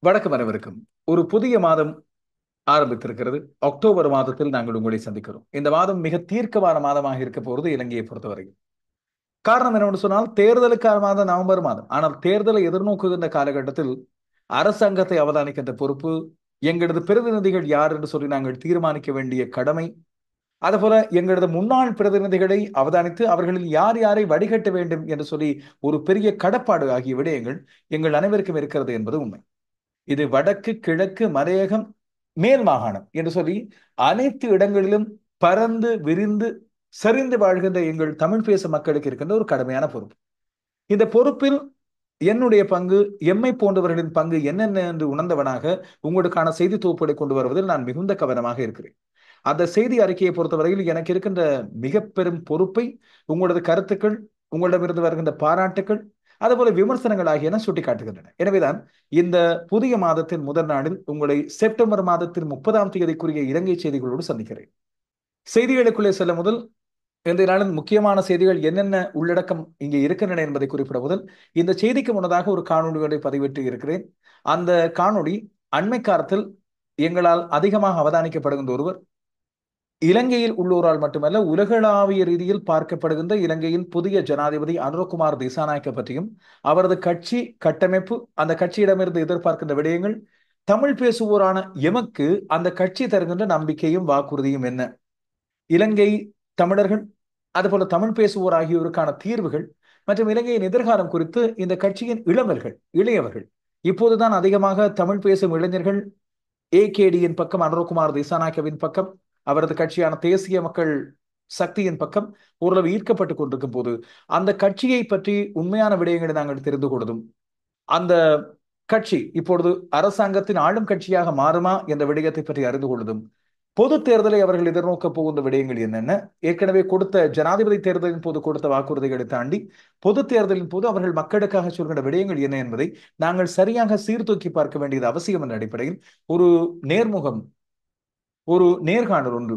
வணக்கம் அனைவருக்கும். ஒரு புதிய மாதம் ஆரம்பித்திருக்கிறது. அக்டோபர் மாதத்தில் நாங்கள் உங்களை சந்திக்கிறோம். இந்த மாதம் மிக தீர்க்கமான மாதமாக இருக்க போகிறது இலங்கையை பொறுத்தவரை. காரணம் என்னவென்று சொன்னால் தேர்தலுக்கான மாதம் நவம்பர் மாதம். ஆனால் தேர்தலை எதிர்நோக்குகின்ற காலகட்டத்தில் அரசாங்கத்தை அவதானிக்கின்ற பொறுப்பு எங்களது பிரதிநிதிகள் யார் என்று சொல்லி நாங்கள் தீர்மானிக்க வேண்டிய கடமை. அதுபோல எங்களது முன்னாள் பிரதிநிதிகளை அவதானித்து அவர்களில் யார் யாரை வடிகட்ட வேண்டும் என்று சொல்லி ஒரு பெரிய கடப்பாடு ஆகிய விடயங்கள் எங்கள் அனைவருக்கும் இருக்கிறது என்பது உண்மை. இது வடக்கு, கிழக்கு, மலையகம், மேல் மாகாணம் என்று சொல்லி அனைத்து இடங்களிலும் பறந்து விரிந்து சரிந்து வாழ்கின்ற எங்கள் தமிழ் பேசும் மக்களுக்கு இருக்கின்ற ஒரு கடுமையான பொறுப்பு. இந்த பொறுப்பில் என்னுடைய பங்கு, எம்மை போன்றவர்களின் பங்கு என்னென்ன என்று உணர்ந்தவனாக உங்களுக்கான செய்தி தொகுப்புகளை கொண்டு வருவதில் நான் மிகுந்த கவனமாக இருக்கிறேன். அந்த செய்தி அறிக்கையை பொறுத்தவரையில் எனக்கு இருக்கின்ற மிக பெரும் பொறுப்பை உங்களது கருத்துக்கள், உங்களிடமிருந்து வருகின்ற பாராட்டுக்கள், அதுபோல விமர்சனங்கள் ஆகியன சுட்டிக்காட்டுகின்றன. எனவேதான் இந்த புதிய மாதத்தின் முதல் நாளில் உங்களை செப்டம்பர் மாதத்தின் 30ஆம் தேதிக்குரிய இலங்கை செய்திகளோடு சந்திக்கிறேன். செய்திகளுக்குள்ளே செல்ல முதல் இன்றைய நாளின் முக்கியமான செய்திகள் என்னென்ன உள்ளடக்கம் இங்கே இருக்கின்றன என்பதை குறிப்பிட முதல் இந்த செய்திக்கு முன்னதாக ஒரு காணொலியோட பதிவிட்டு இருக்கிறேன். அந்த காணொளி அண்மை காலத்தில் எங்களால் அதிகமாக அவதானிக்கப்படுகின்ற ஒருவர், இலங்கையில் உள்ளோரால் மட்டுமல்ல உலகளாவிய ரீதியில் பார்க்கப்படுகின்ற இலங்கையின் புதிய ஜனாதிபதி அனுரகுமார் திசாநாயக்க பற்றியும் அவரது கட்சி கட்டமைப்பு, அந்த கட்சியிடமிருந்து எதிர்பார்க்கின்ற விடயங்கள், தமிழ் பேசுவோரான எமக்கு அந்த கட்சி தருகின்ற நம்பிக்கையும் வாக்குறுதியும் என்ன, இலங்கை தமிழர்கள் அதுபோல தமிழ் பேசுவோர் ஆகியோருக்கான தீர்வுகள் மற்றும் இலங்கையின் எதிர்காலம் குறித்து இந்த கட்சியின் இளையவர்கள் இப்போதுதான் அதிகமாக தமிழ் பேசும் இளைஞர்கள் ஏகேடியின் பக்கம், அனுரகுமார் திசாநாயக்கவின் பக்கம், அவரது கட்சியான தேசிய மக்கள் சக்தியின் பக்கம் ஓரளவு ஈர்க்கப்பட்டுக் கொண்டிருக்கும் போது அந்த கட்சியை பற்றி உண்மையான விடயங்களை நாங்கள் தெரிந்து கொள்வதும், அந்த கட்சி இப்பொழுது அரசாங்கத்தின் ஆளும் கட்சியாக மாறுமா என்ற விடயத்தை பற்றி அறிந்து கொள்வதும், பொது தேர்தலை அவர்கள் எதிர்நோக்க போகின்ற விடயங்கள் என்னென்ன, ஏற்கனவே கொடுத்த ஜனாதிபதி தேர்தலின் போது கொடுத்த வாக்குறுதிகளை தாண்டி பொது தேர்தலின் போது அவர்கள் மக்களுக்காக சொல்கின்ற விடயங்கள் என்ன என்பதை நாங்கள் சரியாக சீர்தூக்கி பார்க்க வேண்டியது அவசியம் என்ற அடிப்படையில் ஒரு நேர்முகம், ஒரு நேர்காணல் ஒன்று,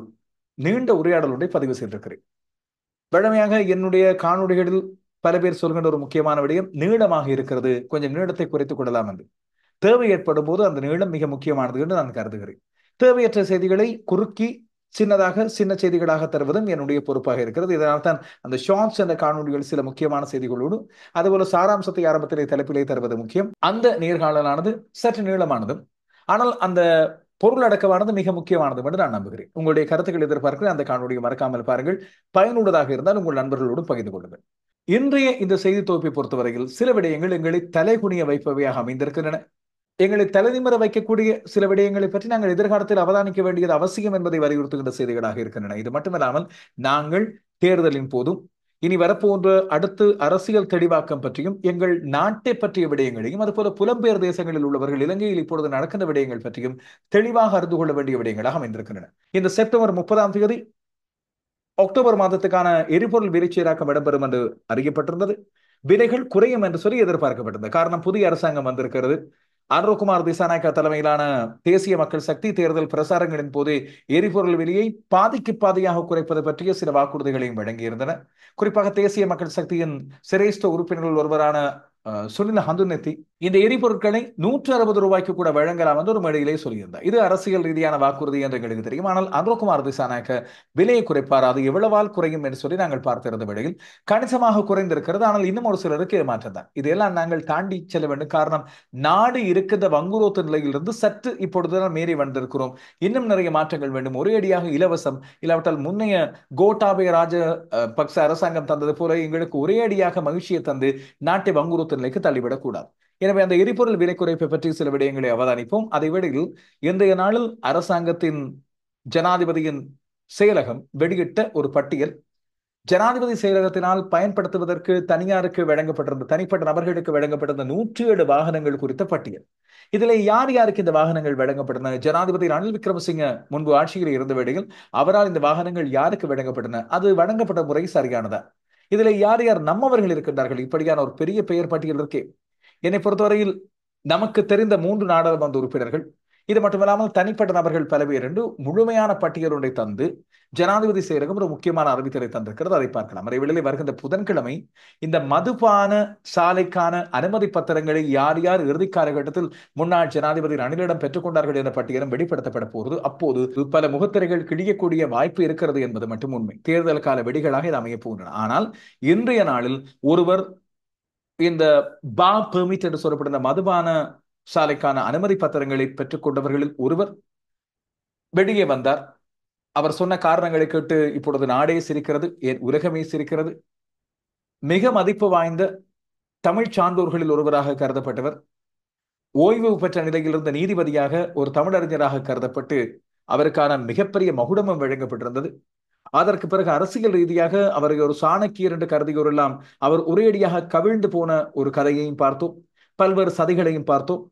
நீண்ட உரையாடல் ஒன்றை பதிவு செய்திருக்கிறேன். வழமையாக என்னுடைய காணொளிகளில் பல பேர் சொல்கின்ற ஒரு முக்கியமான விடயம் நீளமாக இருக்கிறது, கொஞ்சம் நீளத்தை குறைத்துக் கொள்ளலாம் என்று. தேவை ஏற்படும் போது அந்த நீளம் மிக முக்கியமானது என்று நான் கருதுகிறேன். தேவையற்ற செய்திகளை குறுக்கி சின்ன செய்திகளாக தருவதும் என்னுடைய பொறுப்பாக இருக்கிறது. இதனால் தான் அந்த ஷார்ட்ஸ் என்ற காணொலிகள் சில முக்கியமான செய்திகளோடு அதுபோல சாராம்சத்தை ஆரம்பத்திலே தலைப்பிலே தருவது முக்கியம். அந்த நேர்காணலானது சற்று நீளமானதும் ஆனால் அந்த பொருளடக்கமானது மிக முக்கியமானது என்று நான் நம்புகிறேன். உங்களுடைய கருத்துக்கள் எதிர்பார்க்கிறேன். அந்த காணொலியை மறக்காமல் பாருங்கள். பயனுள்ளதாக இருந்தால் உங்கள் நண்பர்களோடு பகிர்ந்து கொள்ளுங்கள். இன்றைய இந்த செய்தி தொகுப்பை பொறுத்தவரையில் சில விடயங்கள் எங்களை தலைகுனிய வைப்பவையாக அமைந்திருக்கின்றன. எங்களை தலைநிமிர வைக்கக்கூடிய சில விடயங்களை பற்றி நாங்கள் எதிர்காலத்தில் அவதானிக்க வேண்டியது அவசியம் என்பதை வலியுறுத்துகின்ற செய்திகளாக இருக்கின்றன. இது மட்டுமல்லாமல் நாங்கள் தேர்தலின் போதும் இனி வரப்போன்ற அடுத்து அரசியல் தெளிவாக்கம் பற்றியும், எங்கள் நாட்டை பற்றிய விடயங்களையும், அதுபோல புலம்பெயர் தேசங்களில் உள்ளவர்கள் இலங்கையில் இப்பொழுது நடக்கின்ற விடயங்கள் பற்றியும் தெளிவாக அறிந்து கொள்ள வேண்டிய விடயங்களாக அமைந்திருக்கின்றன. இந்த செப்டம்பர் 30ஆம் தேதி அக்டோபர் மாதத்துக்கான எரிபொருள் விலைச்சீராக்கம் இடம்பெறும் என்று அறியப்பட்டிருந்தது. விலைகள் குறையும் என்று சொல்லி எதிர்பார்க்கப்பட்டது. காரணம், புதிய அரசாங்கம் வந்திருக்கிறது. அனுரகுமார் திசாநாயக்கா தலைமையிலான தேசிய மக்கள் சக்தி தேர்தல் பிரசாரங்களின் போது எரிபொருள் விலையை பாதிக்கு பாதியாக குறைப்பது பற்றிய சில வாக்குறுதிகளையும் வழங்கியிருந்தன. குறிப்பாக தேசிய மக்கள் சக்தியின் சிரேஷ்ட உறுப்பினர்கள் ஒருவரான சுனில் ஹந்துநெத்தி இந்த எரிபொருட்களை 160 ரூபாய்க்கு கூட வழங்கலாம் என்று ஒரு மேடையிலே சொல்லியிருந்தார். இது அரசியல் ரீதியான வாக்குறுதி என்று எங்களுக்கு தெரியும். ஆனால் அனுரகுமார் திசாநாயக்க விலையை குறைப்பார், அது எவ்வளவால் குறையும் என்று சொல்லி நாங்கள் பார்த்திருந்த வேளையில் கணிசமாக குறைந்திருக்கிறது. ஆனால் இன்னும் ஒரு சிலருக்கு ஏமாற்றம் தான். இதையெல்லாம் நாங்கள் தாண்டி செல்ல வேண்டும். காரணம், நாடு இருக்கின்ற வங்குரோத்த நிலையிலிருந்து சற்று இப்பொழுதுதான் மீறி வந்திருக்கிறோம். இன்னும் நிறைய மாற்றங்கள் வேண்டும். ஒரே அடியாக இலவசம் இல்லாவிட்டால் முன்னைய கோட்டாபய ராஜபக்ச அரசாங்கம் தந்தது போல எங்களுக்கு ஒரே அடியாக மகிழ்ச்சியை தந்து நாட்டை வங்குரோத்த நிலைக்கு தள்ளிவிடக் கூடாது. எனவே அந்த எரிபொருள் விலை குறைப்பை பற்றி சில விடயங்களை அவதானிப்போம். அதை விடையில் இன்றைய நாளில் அரசாங்கத்தின் ஜனாதிபதியின் செயலகம் வெளியிட்ட ஒரு பட்டியல், ஜனாதிபதி செயலகத்தினால் பயன்படுத்துவதற்கு தனியாருக்கு வழங்கப்பட்டிருந்த, தனிப்பட்ட நபர்களுக்கு வழங்கப்பட்டிருந்த 107 வாகனங்கள் குறித்த பட்டியல். இதில் யார் யாருக்கு இந்த வாகனங்கள் வழங்கப்பட்டன? ஜனாதிபதி ரணில் விக்ரமசிங்க முன்பு ஆட்சியில் இருந்த வேளையில் அவரால் இந்த வாகனங்கள் யாருக்கு வழங்கப்பட்டன? அது வழங்கப்பட்ட முறை சரியானதா? இதுல யார் யார் நம்மவர்கள் இருக்கின்றார்கள்? இப்படியான ஒரு பெரிய பெயர் பட்டியல் இருக்கே. என்னை பொறுத்தவரையில் நமக்கு தெரிந்த 3 நாடாளுமன்ற உறுப்பினர்கள், இது மட்டுமில்லாமல் தனிப்பட்ட நபர்கள் பல பேர் என்று முழுமையான பட்டியல் ஒன்றை தந்து ஜனாதிபதி செயலகம் ஒரு முக்கியமான அறிவித்தலை தந்திருக்கிறது. அதை பார்க்கலாம். அதேவேளை வருகின்ற புதன்கிழமை இந்த மதுபான சாலைக்கான அனுமதி பத்திரங்களை யார் யார் இறுதி காலகட்டத்தில் முன்னாள் ஜனாதிபதி ரணிலிடம் பெற்றுக் கொண்டார்கள் என்ற பட்டியலும் வெளிப்படுத்தப்பட போகிறது. அப்போது பல முகத்திரைகள் கிழியக்கூடிய வாய்ப்பு இருக்கிறது என்பது மட்டும் உண்மை. தேர்தல் கால வெடிகளாக இது அமைய போகின்றன. ஆனால் இன்றைய நாளில் ஒருவர் இந்த பா பெர்மிட் என்று சொல்லப்படுகிற மதுபான சாலைக்கான அனுமதி பத்திரங்களை பெற்றுக் கொண்டவர்களில் ஒருவர் வெளியே வந்தார். அவர் சொன்ன காரணங்களை கேட்டு இப்பொழுது நாடே சிரிக்கிறது, ஏன் உலகமே சிரிக்கிறது. மிக மதிப்பு வாய்ந்த தமிழ் சான்றோர்களில் ஒருவராக கருதப்பட்டவர், ஓய்வு பெற்ற நிலையில் இருந்த நீதிபதியாக ஒரு தமிழறிஞராக கருதப்பட்டு அவருக்கான மிகப்பெரிய மகுடமும் வழங்கப்பட்டிருந்தது. அதற்கு பிறகு அரசியல் ரீதியாக அவரை ஒரு சாணக்கியர் என்று கருதியோரெல்லாம் அவர் ஒரேடியாக கவிழ்ந்து போன ஒரு கதையையும் பார்த்தோம், பல்வேறு சதிகளையும் பார்த்தோம்.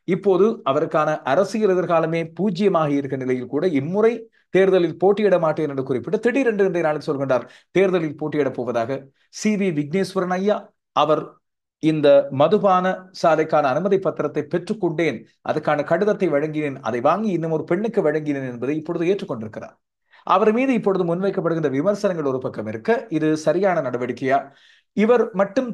இப்போது அவருக்கான அரசியல் எதிர்காலமே பூஜ்ஜியமாக இருக்கிற நிலையில் கூட இம்முறை தேர்தலில் போட்டியிட மாட்டேன் என்று குறிப்பிட்டு திடீரென்று இன்றைய நாளில் சொல்கின்றார் தேர்தலில் போட்டியிடப் போவதாக. சி.வி. விக்னேஸ்வரன் ஐயா அவர் இந்த மதுபான சாலைக்கான அனுமதி பத்திரத்தை பெற்றுக்கொண்டேன், அதுக்கான கடிதத்தை வழங்கினேன், அதை வாங்கி இன்னும் ஒரு பெண்ணுக்கு வழங்கினேன் என்பதை இப்பொழுது ஏற்றுக்கொண்டிருக்கிறார். அவர் மீது இப்பொழுது முன்வைக்கப்படுகின்ற விமர்சனங்கள் ஒரு பக்கம் இருக்க, இது சரியான நடவடிக்கையா? இவர் மட்டும்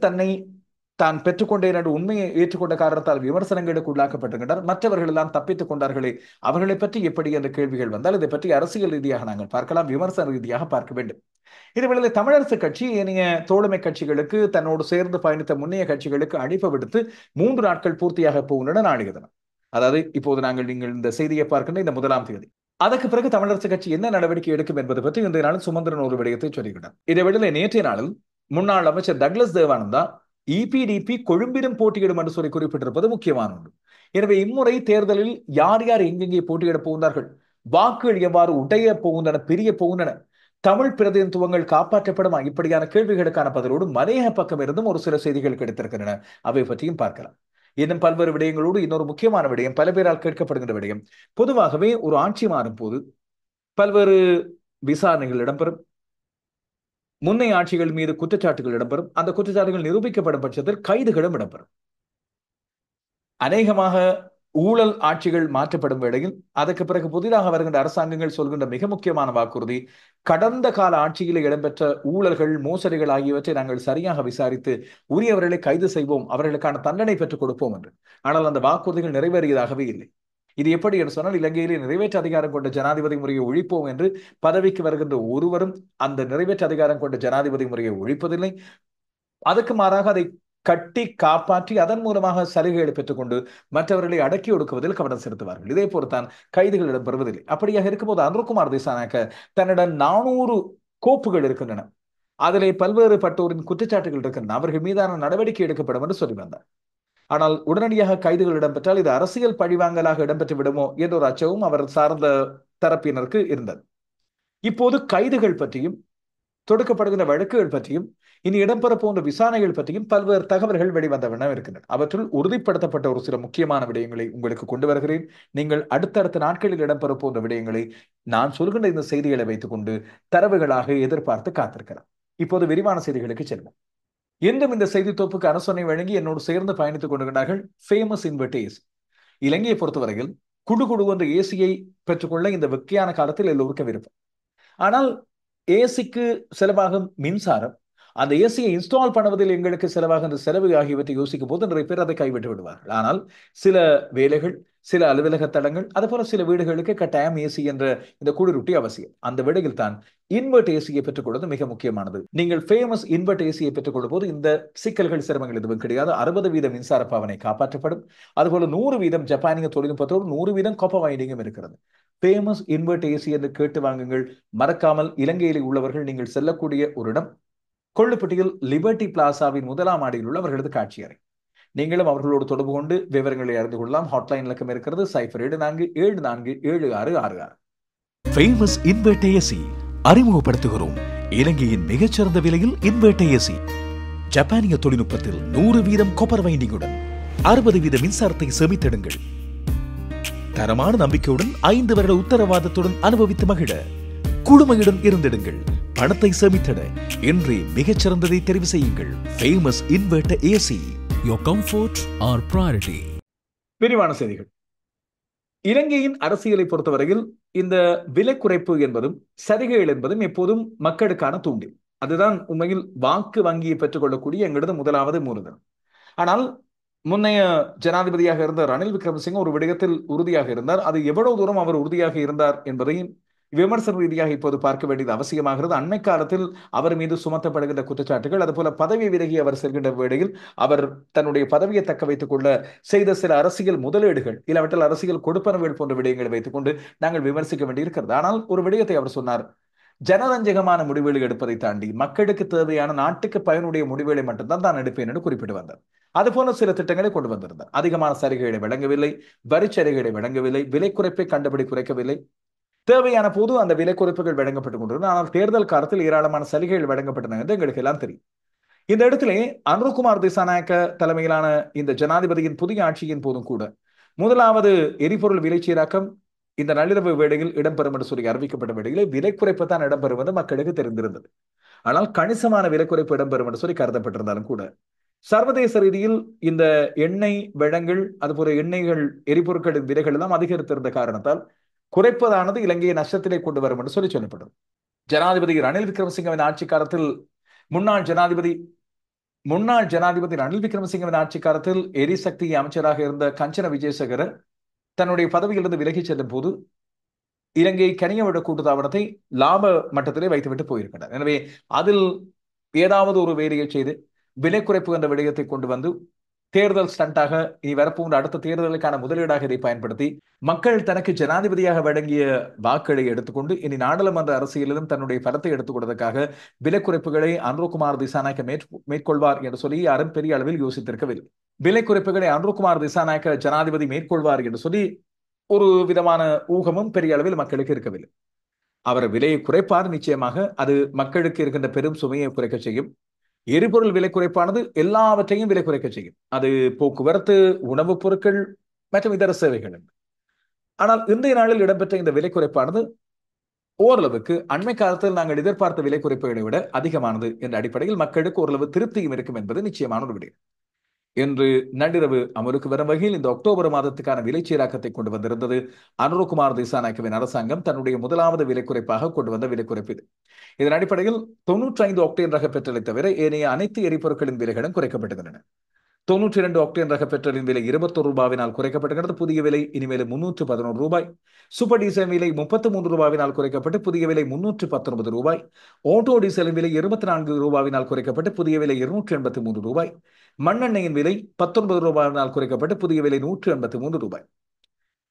தான் பெற்றுக்கொண்டேன் என்று உண்மையை ஏற்றுக்கொண்ட காரணத்தால் விமர்சனங்களுக்கு உள்ளாக்கப்பட்டிருக்கின்றனர். மற்றவர்கள் எல்லாம் தப்பித்துக் கொண்டார்களே, அவர்களை பற்றி எப்படி என்ற கேள்விகள் வந்தால் இதை பற்றி அரசியல் ரீதியாக நாங்கள் பார்க்கலாம், விமர்சன ரீதியாக பார்க்க வேண்டும். இதுவேளை தமிழரசு கட்சி ஏனைய தோழமை கட்சிகளுக்கு, தன்னோடு சேர்ந்து பயணித்த முன்னைய கட்சிகளுக்கு அழைப்பு விடுத்து 3 நாட்கள் பூர்த்தியாக போகின்றன நாளைய தினம். அதாவது இப்போது நீங்கள் இந்த செய்தியை பார்க்கின்ற இந்த 1ஆம் தேதி. அதற்கு பிறகு தமிழரசு கட்சி என்ன நடவடிக்கை எடுக்கும் என்பது பற்றி இன்றைய நாளில் சுமந்திரன் ஒரு விடயத்தை சொல்லிவிட்டார். இதேவேளை நேற்றைய நாளில் முன்னாள் அமைச்சர் டக்ளஸ் தேவானந்தா இபிடிபி கொழும்பிலும் போட்டியிடும் என்று சொல்லி குறிப்பிட்டிருப்பது முக்கியமான ஒன்று. எனவே இம்முறை தேர்தலில் யார் யார் எங்கெங்கே போட்டியிடப் போகின்றார்கள், வாக்குகள் எவ்வாறு உடைய போகின்றன, பிரிய போகின்றன, தமிழ் பிரதிநிதித்துவங்கள் காப்பாற்றப்படுமா, இப்படியான கேள்விகளுக்கான பதிலோடு மலையக பக்கம் இருந்தும் ஒரு சில செய்திகள் கிடைத்திருக்கின்றன. அவை பற்றியும் பார்க்கலாம். இன்னும் பல்வேறு விடயங்களோடு இன்னொரு முக்கியமான விடயம், பல பேரால் கேட்கப்படுகின்ற விடயம், பொதுவாகவே ஒரு ஆட்சி மாறும் போது பல்வேறு விசாரணைகள் இடம்பெறும், முன்னைய ஆட்சிகள் மீது குற்றச்சாட்டுகள் இடம்பெறும், அந்த குற்றச்சாட்டுகள் நிரூபிக்கப்படும் பட்சத்தில் கைதுகளும் இடம்பெறும். அநேகமாக ஊழல் ஆட்சிகள் மாற்றப்படும் வேளையில் அதற்கு பிறகு புதிதாக வருகின்ற அரசாங்கங்கள் சொல்கின்ற மிக முக்கியமான வாக்குறுதி, கடந்த கால ஆட்சியில் இடம்பெற்ற ஊழல்கள், மோசடிகள் ஆகியவற்றை நாங்கள் சரியாக விசாரித்து உரியவர்களை கைது செய்வோம், அவர்களுக்கான தண்டனை பெற்றுக் கொடுப்போம் என்று. ஆனால் அந்த வாக்குறுதிகள் நிறைவேறியதாகவே இல்லை. இது எப்படி என்று சொன்னால், இலங்கையிலே நிறைவேற்று அதிகாரம் கொண்ட ஜனாதிபதி முறையை ஒழிப்போம் என்று பதவிக்கு வருகின்ற ஒருவரும் அந்த நிறைவேற்று அதிகாரம் கொண்ட ஜனாதிபதி முறையை ஒழிப்பதில்லை. அதுக்கு மாறாக அதை கட்டி காப்பாற்றி அதன் மூலமாக சலுகைகளை பெற்றுக்கொண்டு மற்றவர்களை அடக்கி ஒடுக்குவதில் கவனம் செலுத்துவார்கள். இதே போலத்தான் கைதுகள் இடம்பெறுவதில்லை. அப்படியாக இருக்கும்போது அனுர்குமார் திசாநாயக்க தன்னிடம் 400 கோப்புகள் இருக்கின்றன, அதிலே பல்வேறு பட்டோரின் குற்றச்சாட்டுகள் இருக்கின்றன, அவர்கள் மீதான நடவடிக்கை எடுக்கப்படும் என்று சொல்லி வந்தார். ஆனால் உடனடியாக கைதுகள் இடம்பெற்றால் இது அரசியல் பழிவாங்கலாக இடம்பெற்று விடுமோ என்ற ஒரு அச்சமும் அவர் சார்ந்த தரப்பினருக்கு இருந்தது. இப்போது கைதுகள் பற்றியும் தொடுக்கப்படுகின்ற வழக்குகள் பற்றியும் இனி இடம்பெற போன்ற விசாரணைகள் பற்றியும் பல்வேறு தகவல்கள் வெளிவந்த வண்ணம் இருக்கின்றன. அவற்றுள் உறுதிப்படுத்தப்பட்ட ஒரு சில முக்கியமான விடயங்களை உங்களுக்கு கொண்டு வருகிறேன். நீங்கள் அடுத்தடுத்த நாட்களில் இடம்பெற போன்ற விடயங்களை நான் சொல்கின்ற இந்த செய்திகளை வைத்துக் கொண்டு தரவுகளாக எதிர்பார்த்து காத்திருக்கலாம். இப்போது விரிவான செய்திகளுக்கு செல்வோம். இன்றும் இந்த செய்தி தொகுப்புக்கு அனுசரணை வழங்கி என்னோடு சேர்ந்து பயணித்துக் கொண்டிருக்கிறார்கள் ஃபேமஸ் இன்வெர்ட் ஏசி. இலங்கையை பொறுத்தவரையில் குடு என்ற ஏசியை பெற்றுக்கொள்ள இந்த வெக்கையான காலத்தில் எல்லோருக்கும் விருப்பம். ஆனால் ஏசிக்கு செலவாகும் மின்சாரம், அந்த ஏசியை இன்ஸ்டால் பண்ணுவதில் எங்களுக்கு செலவாகின்ற செலவு ஆகியவற்றை யோசிக்கும் போது நிறைய பேர் அதை கைவிட்டு விடுவார்கள். ஆனால் சில வேலைகள், சில அலுவலக தளங்கள், அதுபோல சில வீடுகளுக்கு கட்டாயம் ஏசி என்ற இந்த குளிரூட்டி அவசியம். அந்த வேளையில் தான் இன்வெர்ட் ஏசியை பெற்றுக்கொள்வது மிக முக்கியமானது. நீங்கள் ஃபேமஸ் இன்வெர்ட் ஏசியை பெற்றுக்கொள்ளும் போது இந்த சிக்கல்கள், சிரமங்கள் எதுவும் கிடையாது. 60% மின்சார பாவனை காப்பாற்றப்படும். அதுபோல 100% ஜப்பானிய தொழில்நுட்பத்தோடு 100% காப்பர் வைண்டிங்கும் இருக்கிறது. ஃபேமஸ் இன்வெர்ட் ஏசி என்று கேட்டு வாங்குங்கள். மறக்காமல் இலங்கையில் உள்ளவர்கள் நீங்கள் செல்லக்கூடிய ஒரு இடம் கொள்ளுப்பட்டியில் லிபர்டி பிளாசாவின் 1ஆம் மாடியில் உள்ள அவர்களது காட்சி அறை. நீங்களும் அவர்களோடு தொடர்பு கொண்டு விவரங்களை அறிந்து கொள்ளலாம். ஹாட்லைன் இலக்கம் இருக்கிறது 074747666. ஃபேமஸ் இன்வெர்ட் ஏசி அறிமுகப்படுத்துகிறோம் இலங்கையின் மிகச்சிறந்த விலையில் இன்வெர்ட் ஏசி. ஜப்பானிய தொழில்நுட்பத்தில் 100% காப்பர் வைண்டிங்குடன் 60% மின்சாரத்தை சேமித்திடுங்கள். தரமான நம்பிக்கையுடன் 5 வருட உத்தரவாதத்துடன் அனுபவித்து மகிழ குழுமையுடன் இருந்திடுங்கள். பணத்தை சேமித்திட இன்றே மிகச்சிறந்ததை தெரிவு செய்யுங்கள். Famous invert AC. Your comfort our priority. விரிவான செய்திகள். இலங்கையின் அரசியலை பொறுத்தவரையில் இந்த விலை குறைப்பு என்பதும் சலுகைகள் என்பதும் எப்போதும் மக்களுக்கான தூண்டில். அதுதான் உண்மையில் வாக்கு வங்கியை பெற்றுக்கொள்ளக்கூடிய எங்களது முதலாவது மூலதனம். ஆனால் முன்னைய ஜனாதிபதியாக இருந்த ரணில் விக்ரமசிங்க ஒரு விடயத்தில் உறுதியாக இருந்தார். அது எவ்வளவு தூரம் அவர் உறுதியாக இருந்தார் என்பதையும் விமர்சன ரீதியாக இப்போது பார்க்க வேண்டியது அவசியமாகிறது. அண்மை காலத்தில் அவர் மீது சுமத்தப்படுகின்ற குற்றச்சாட்டுகள், அதுபோல பதவி விலகி அவர் செல்கின்ற வேளையில் அவர் தன்னுடைய பதவியை தக்க வைத்துக் கொள்ள செய்த சில அரசியல் முதலீடுகள், இல்லாவற்றில் அரசியல் கொடுப்பனவுகள் போன்ற விடயங்களை வைத்துக் கொண்டு நாங்கள் விமர்சிக்க வேண்டியிருக்கிறது. ஆனால் ஒரு விடயத்தை அவர் சொன்னார், ஜனரஞ்சகமான முடிவுகளை எடுப்பதை தாண்டி மக்களுக்கு தேவையான நாட்டுக்கு பயனுடைய முடிவுகளை மட்டும்தான் தான் எடுப்பேன் என்று குறிப்பிட்டு வந்தார். அதுபோல சில திட்டங்களை கொண்டு வந்திருந்தார். அதிகமான சலுகைகளை வழங்கவில்லை, வரிச்சலுகைகளை வழங்கவில்லை, விலை குறைப்பை கண்டபடி குறைக்கவில்லை. தேவையான போது அந்த விலை குறைப்புகள் வழங்கப்பட்டுக் கொண்டிருந்தன. ஆனால் தேர்தல் காலத்தில் ஏராளமான சலுகைகள் வழங்கப்பட்டன என்று எங்களுக்கு எல்லாம் தெரியும். இந்த இடத்திலே அனுர்குமார் திசாநாயக்க தலைமையிலான இந்த ஜனாதிபதியின் புதிய ஆட்சியின் போதும் கூட முதலாவது எரிபொருள் விலை சீராக்கம் இந்த நள்ளிரவு வேளையில் இடம்பெறும் என்று சொல்லி அறிவிக்கப்பட்ட வேளையிலே விலை குறைப்பு தான் இடம்பெறுவது மக்களுக்கு தெரிந்திருந்தது. ஆனால் கணிசமான விலை குறைப்பு இடம்பெறும் என்று சொல்லி கருதப்பட்டிருந்தாலும் கூட சர்வதேச ரீதியில் இந்த எண்ணெய் வழங்கல், அதுபோல எண்ணெய்கள், எரிபொருட்களின் விலைகள் எல்லாம் அதிகரித்திருந்த காரணத்தால் குறைப்பதானது இலங்கையை நஷ்டத்திலே கொண்டு வரும் என்று சொல்லி சொல்லப்பட்டது. ஜனாதிபதி ரணில் விக்ரமசிங்கவின் ஆட்சி காலத்தில் முன்னாள் ஜனாதிபதி ரணில் விக்ரமசிங்கவின் ஆட்சி காலத்தில் எரிசக்தி அமைச்சராக இருந்த கஞ்சன விஜயசேகர தன்னுடைய பதவியிலிருந்து விலகிச் செல்லும் போது இலங்கை கனியவிட கூட்டுத்தாபனத்தை லாப மட்டத்திலே வைத்துவிட்டு போயிருக்கிறார். எனவே அதில் ஏதாவது ஒரு வேலையை செய்து விலை குறைப்பு என்ற விடயத்தை கொண்டு வந்து தேர்தல் ஸ்டண்டாக இனி வரப்போன்ற அடுத்த தேர்தலுக்கான முதலீடாக இதை பயன்படுத்தி மக்கள் தனக்கு ஜனாதிபதியாக வழங்கிய வாக்களை எடுத்துக்கொண்டு இனி நாடாளுமன்ற அரசியலிலும் தன்னுடைய பலத்தை எடுத்துக் கொள்வதற்காக விலை குறைப்புகளை அனுர்குமார் திசாநாயக்க மேற்கொள்வார் என்று சொல்லி யாரும் பெரிய அளவில் யோசித்திருக்கவில்லை. விலை குறைப்புகளை அனுர்குமார் திசாநாயக்க ஜனாதிபதி மேற்கொள்வார் என்று சொல்லி ஒரு விதமான ஊகமும் பெரிய அளவில் மக்களுக்கு இருக்கவில்லை. அவர் விலையை குறைப்பார், நிச்சயமாக அது மக்களுக்கு இருக்கின்ற பெரும் சுமையை குறைக்க செய்யும். எரிபொருள் விலை குறைப்பானது எல்லாவற்றையும் விலை குறைக்க செய்யும். அது போக்குவரத்து, உணவுப் பொருட்கள் மற்றும் இதர சேவைகள். ஆனால் இன்றைய நாளில் இடம்பெற்ற இந்த விலை குறைப்பானது ஓரளவுக்கு அண்மை காலத்தில் நாங்கள் எதிர்பார்த்த விலை குறைப்புகளை விட அதிகமானது என்ற அடிப்படையில் மக்களுக்கு ஓரளவு திருப்தியும் இருக்கும் என்பது நிச்சயமான ஒரு விடயம். இன்று நள்ளிரவு அமலுக்கு வரும் வகையில் இந்த அக்டோபர் மாதத்துக்கான விலை சீராக்கத்தை கொண்டு வந்திருந்தது அனுர்குமார் திசாநாயக்கவின் அரசாங்கம் தன்னுடைய முதலாவது விலை குறைப்பாக கொண்டு வந்த விலை குறைப்பு. இதன் அடிப்படையில் 95 ஆக்டேன் ரக பெட்ரோலை தவிர ஏனைய அனைத்து எரிபொருட்களின் விலைகளும் குறைக்கப்பட்டுள்ளன. 92 ஆக்டேன் ரக பெட்ரோலின் விலை 21 ரூபாவினால் குறைக்கப்பட்டுகிறது. புதிய விலை இனிமேல் 311 ரூபாய். சூப்பர் டீசல் விலை 33 ரூபாவினால் குறைக்கப்பட்டு புதிய விலை 319 ரூபாய். ஆட்டோ டீசலின் விலை 24 ரூபாவினால் குறைக்கப்பட்டு புதிய விலை 283 ரூபாய். மண்ணெண்ணெயின் விலை 19 ரூபாயினால் குறைக்கப்பட்டு புதிய விலை 183 ரூபாய்.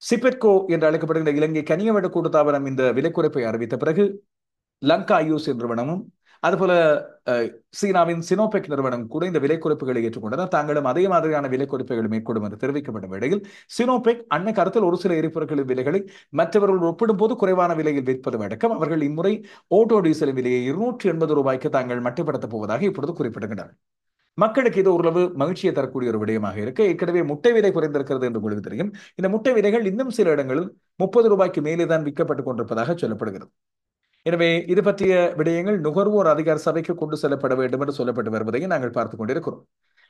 சிபெட்கோ என்று அழைக்கப்படுகின்ற இலங்கை கனியவட கூட்டுத்தாபனம் இந்த விலை குறைப்பை அறிவித்த பிறகு லங்கா ஐயூசி நிறுவனமும் அதுபோல சீனாவின் சினோபெக் நிறுவனம் கூட இந்த விலை குறைப்புகளை ஏற்றுக்கொண்டனர். தாங்களும் அதே மாதிரியான விலை குறைப்புகளை மேற்கொள்ளும் என்று தெரிவிக்கப்படும் வேளையில் சினோபெக் அன்னை கருத்தில் ஒரு சில எரிபொருட்களின் விலைகளை மற்றவர்கள் ஒப்பிடும் போது குறைவான விலையில் விற்பது அடக்கம் அவர்கள் இம்முறை ஆட்டோ டீசல் விலையை 280 ரூபாய்க்கு தாங்கள் மட்டுப்படுத்தப் போவதாக இப்பொழுது குறிப்பிடுகின்றனர். மக்களுக்கு இது ஓரளவு மகிழ்ச்சியை தரக்கூடிய ஒரு விடயமாக இருக்கு. ஏற்கனவே முட்டை விலை குறைந்திருக்கிறது என்று உங்களுக்கு தெரியும். இந்த முட்டை விலைகள் இன்னும் சில இடங்களில் 30 ரூபாய்க்கு மேலே தான் விற்கப்பட்டுக் கொண்டிருப்பதாக சொல்லப்படுகிறது. எனவே இது பற்றிய விடயங்கள் நுகர்வோர் அதிகார சபைக்கு கொண்டு செல்லப்பட வேண்டும் என்று சொல்லப்பட்டு வருவதையும் நாங்கள் பார்த்துக் கொண்டிருக்கிறோம்.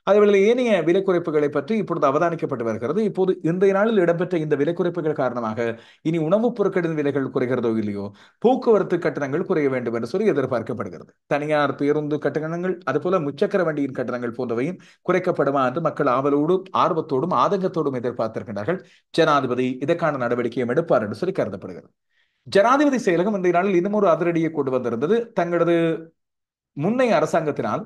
அதேவேளை ஏனைய விலை குறைப்புகளை பற்றி இப்பொழுது அவதானிக்கப்பட்டு வருகிறது. இப்போது இன்றைய நாளில் இடம்பெற்ற இந்த விலை குறைப்புகள் காரணமாக இனி உணவுப் பொருட்களின் விலைகள் குறைகிறதோ இல்லையோ போக்குவரத்து கட்டணங்கள் குறைய வேண்டும் என்று சொல்லி எதிர்பார்க்கப்படுகிறது. தனியார் பேருந்து கட்டணங்கள் அதுபோல முச்சக்கர வண்டியின் கட்டணங்கள் போன்றவையும் குறைக்கப்படுமா என்று மக்கள் ஆர்வத்தோடும் ஆதங்கத்தோடும் எதிர்பார்த்திருக்கின்றார்கள். ஜனாதிபதி இதற்கான நடவடிக்கையும் எடுப்பார் என்று சொல்லி கருதப்படுகிறது. ஜனாதிபதி செயலகம் இன்றைய நாளில் இன்னும் ஒரு அதிரடியை கொண்டு வந்திருந்தது. தங்களது முன்னைய அரசாங்கத்தினால்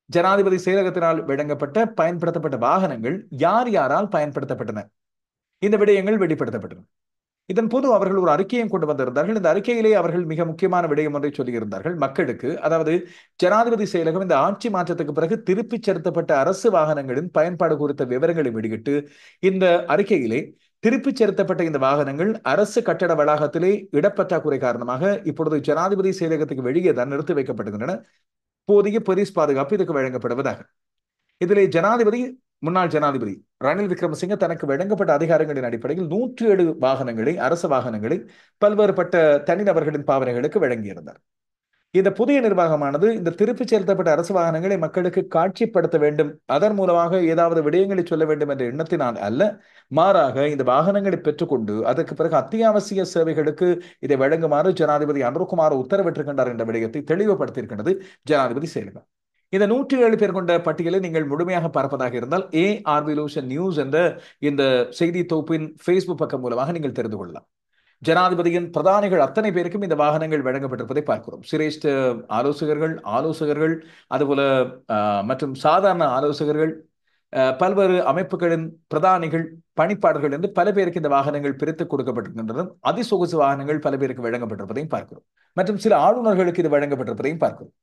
ஜனாதிபதி செயலகத்தினால் வழங்கப்பட்ட பயன்படுத்தப்பட்ட வாகனங்கள் யார் யாரால் பயன்படுத்தப்பட்டன, இந்த விடயங்கள் வெளிப்படுத்தப்பட்டன. இதன் போது அவர்கள் ஒரு அறிக்கையும் கொண்டு வந்திருந்தார்கள். இந்த அறிக்கையிலே அவர்கள் மிக முக்கியமான விடயம் ஒன்றை சொல்லியிருந்தார்கள் மக்களுக்கு. அதாவது ஜனாதிபதி செயலகம் இந்த ஆட்சி மாற்றத்துக்கு பிறகு திருப்பிச் செலுத்தப்பட்ட அரசு வாகனங்களின் பயன்பாடு குறித்த விவரங்களை வெளியிட்டு இந்த அறிக்கையிலே திருப்பிச் செலுத்தப்பட்ட இந்த வாகனங்கள் அரசு கட்டட வளாகத்திலே இடப்பற்றாக்குறை காரணமாக இப்பொழுது ஜனாதிபதி செயலகத்துக்கு வெளியே தான் நிறுத்தி வைக்கப்படுகின்றன. போதிய போலீஸ் பாதுகாப்பு இதுக்கு வழங்கப்படுவதாக. இதிலே முன்னாள் ஜனாதிபதி ரணில் விக்ரமசிங்க தனக்கு வழங்கப்பட்ட அதிகாரங்களின் அடிப்படையில் 107 வாகனங்களை, அரசு வாகனங்களை பல்வேறுபட்ட தனிநபர்களின் பாவனைகளுக்கு வழங்கியிருந்தார். இந்த புதிய நிர்வாகமானது இந்த திருப்பிச் செலுத்தப்பட்ட அரசு வாகனங்களை மக்களுக்கு காட்சிப்படுத்த வேண்டும், அதன் மூலமாக ஏதாவது விடயங்களை சொல்ல வேண்டும் என்ற எண்ணத்தினால் அல்ல, மாறாக இந்த வாகனங்களை பெற்றுக்கொண்டு அதற்கு பிறகு அத்தியாவசிய சேவைகளுக்கு இதை வழங்குமாறு ஜனாதிபதி அனுர்குமார் உத்தரவிட்டிருக்கின்றார் என்ற விடயத்தை தெளிவுபடுத்தியிருக்கின்றது ஜனாதிபதி செயலகம். இந்த 107 பேர் கொண்ட பட்டியலை நீங்கள் முழுமையாக பார்ப்பதாக இருந்தால் ARVLotion நியூஸ் என்ற இந்த செய்தி தொகுப்பின் Facebook பக்கம் மூலமாக நீங்கள் தெரிந்து கொள்ளலாம். ஜனாதிபதியின் பிரதானிகள் அத்தனை பேருக்கும் இந்த வாகனங்கள் வழங்கப்பட்டிருப்பதை பார்க்கிறோம். சிரேஷ்ட ஆலோசகர்கள் அதுபோல மற்றும் சாதாரண ஆலோசகர்கள், பல்வேறு அமைப்புகளின் பிரதானிகள், பணிப்பாளர்கள் என்று பல பேருக்கு இந்த வாகனங்கள் பிரித்து கொடுக்கப்பட்டிருக்கின்றன. அதிசொகுசு வாகனங்கள் பல பேருக்கு வழங்கப்பட்டிருப்பதையும் பார்க்கிறோம். மற்றும் சில ஆளுநர்களுக்கு இது வழங்கப்பட்டிருப்பதையும் பார்க்கிறோம்.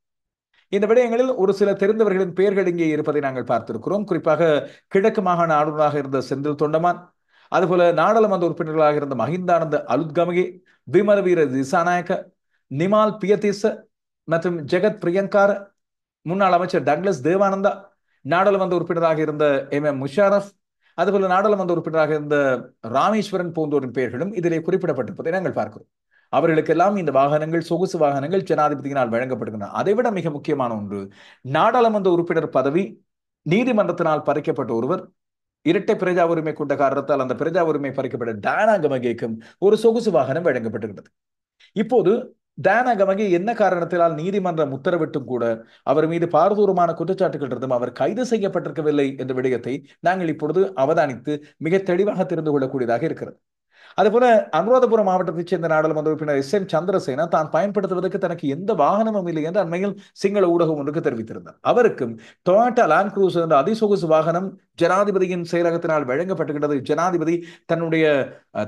இந்த விடயங்களில் ஒரு சில தெரிந்தவர்களின் பெயர்கள் இங்கே இருப்பதை நாங்கள் பார்த்திருக்கிறோம். குறிப்பாக கிழக்கு மாகாண ஆளுநராக இருந்த செந்தில் தொண்டமான், அதுபோல நாடாளுமன்ற உறுப்பினர்களாக இருந்த மஹிந்தானந்த அலுத்கமகே, விமலவீர திசாநாயக்க, நிமால் பியதீச மற்றும் ஜெகத் பிரியங்கார, முன்னாள் அமைச்சர் டக்ளஸ் தேவானந்தா, நாடாளுமன்ற உறுப்பினராக இருந்த MM முஷாரஃப், அதுபோல நாடாளுமன்ற உறுப்பினராக இருந்த ராமேஸ்வரன் போன்றோரின் பெயர்களும் இதிலே குறிப்பிடப்பட்டிருப்பதை நாங்கள் பார்க்கிறோம். அவர்களுக்கெல்லாம் இந்த வாகனங்கள், சொகுசு வாகனங்கள் ஜனாதிபதியினால் வழங்கப்படுகின்றன. அதைவிட மிக முக்கியமான ஒன்று, நாடாளுமன்ற உறுப்பினர் பதவி நீதிமன்றத்தினால் பறிக்கப்பட்ட ஒருவர், இரட்டை பிரஜா உரிமை கொண்ட காரணத்தால் அந்த பிரஜா உரிமை பறிக்கப்பட்ட டயானா கமகேக்கும் ஒரு சொகுசு வாகனம் வழங்கப்பட்டிருக்கிறது. இப்போது டயானா கமகே என்ன காரணத்தினால் நீதிமன்றம் உத்தரவிட்டும் கூட அவர் மீது பாரதூரமான குற்றச்சாட்டுகள் இருந்தும் அவர் கைது செய்யப்பட்டிருக்கவில்லை என்ற விடயத்தை நாங்கள் இப்பொழுது அவதானித்து மிக தெளிவாக தெரிந்து கொள்ளக்கூடியதாக இருக்கிறது. அதுபோல அனுராதபுரம் மாவட்டத்தைச் சேர்ந்த நாடாளுமன்ற உறுப்பினர் SM சந்திரசேனா தான் பயன்படுத்துவதற்கு தனக்கு எந்த வாகனமும் இல்லை என்று அண்மையில் சிங்கள ஊடகம் ஒன்றுக்கு தெரிவித்திருந்தார். அவருக்கும் டொயோட்டா லேண்ட் குரூசர் என்ற அதிசொகுசு வாகனம் ஜனாதிபதியின் செயலகத்தினால் வழங்கப்பட்டுகின்றது. ஜனாதிபதி தன்னுடைய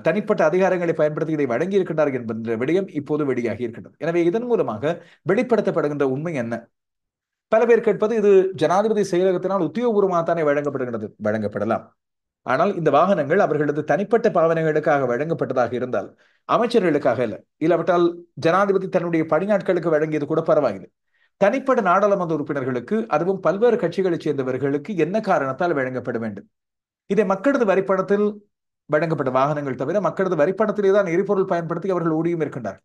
தனிப்பட்ட அதிகாரங்களை பயன்படுத்தி இதை வழங்கி இருக்கின்றார் என்கின்ற விடயம் இப்போது வெளியாகி இருக்கின்றது. எனவே இதன் மூலமாக வெளிப்படுத்தப்படுகின்ற உண்மை என்ன? பல பேர் கேட்பது, இது ஜனாதிபதி செயலகத்தினால் உத்தியோகபூர்வமாகத்தானே வழங்கப்படுகின்றது. வழங்கப்படலாம். ஆனால் இந்த வாகனங்கள் அவர்களது தனிப்பட்ட பாவனைகளுக்காக வழங்கப்பட்டதாக இருந்தால், அமைச்சர்களுக்காக இல்லை, இல்லாவிட்டால் ஜனாதிபதி தன்னுடைய பணியாட்களுக்கு வழங்கியது கூட பரவாயில்லை, தனிப்பட்ட நாடாளுமன்ற உறுப்பினர்களுக்கு, அதுவும் பல்வேறு கட்சிகளைச் சேர்ந்தவர்களுக்கு என்ன காரணத்தால் வழங்கப்பட வேண்டும்? இதை மக்களது வரிப்பணத்தில் வழங்கப்பட்ட வாகனங்கள் தவிர மக்களது வரிப்பணத்திலே தான் எரிபொருள் பயன்படுத்தி அவர்கள் ஓடியும் இருக்கின்றார்.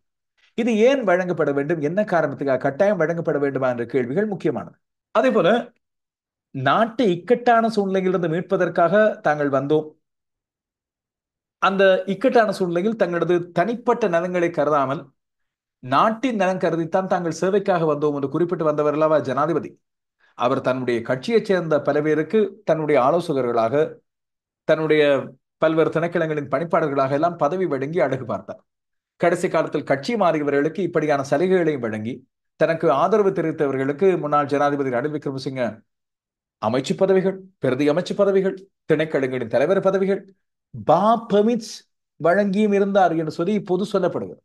இது ஏன் வழங்கப்பட வேண்டும்? என்ன காரணத்துக்காக கட்டாயம் வழங்கப்பட வேண்டுமா என்ற கேள்விகள் முக்கியமானது. அதே போல நாட்டை இக்கட்டான சூழ்நிலையிலிருந்து மீட்பதற்காக தாங்கள் வந்தோம், அந்த இக்கட்டான சூழ்நிலையில் தங்களது தனிப்பட்ட நலன்களை கருதாமல் நாட்டின் நலன் கருதித்தான் தாங்கள் சேவைக்காக வந்தோம் என்று குறிப்பிட்டு வந்தவர் அல்லவா ஜனாதிபதி. அவர் தன்னுடைய கட்சியைச் சேர்ந்த பல பேருக்கு தன்னுடைய ஆலோசகர்களாக, தன்னுடைய பல்வேறு திணைக்களங்களின் பணிப்பாளர்களாக எல்லாம் பதவி வழங்கி அழகு பார்த்தார். கடைசி காலத்தில் கட்சி மாறியவர்களுக்கு இப்படியான சலுகைகளையும் வழங்கி, தனக்கு ஆதரவு தெரிவித்தவர்களுக்கு முன்னாள் ஜனாதிபதி ரணில் விக்ரமசிங்க அமைச்சு பதவிகள், பிரதி அமைச்சு பதவிகள், திணைக்களங்களின் தலைவர் பதவிகள், பெர்மிட்ஸ் வழங்கியும் இருந்தார் என்று சொல்லி இப்போது சொல்லப்படுகிறது.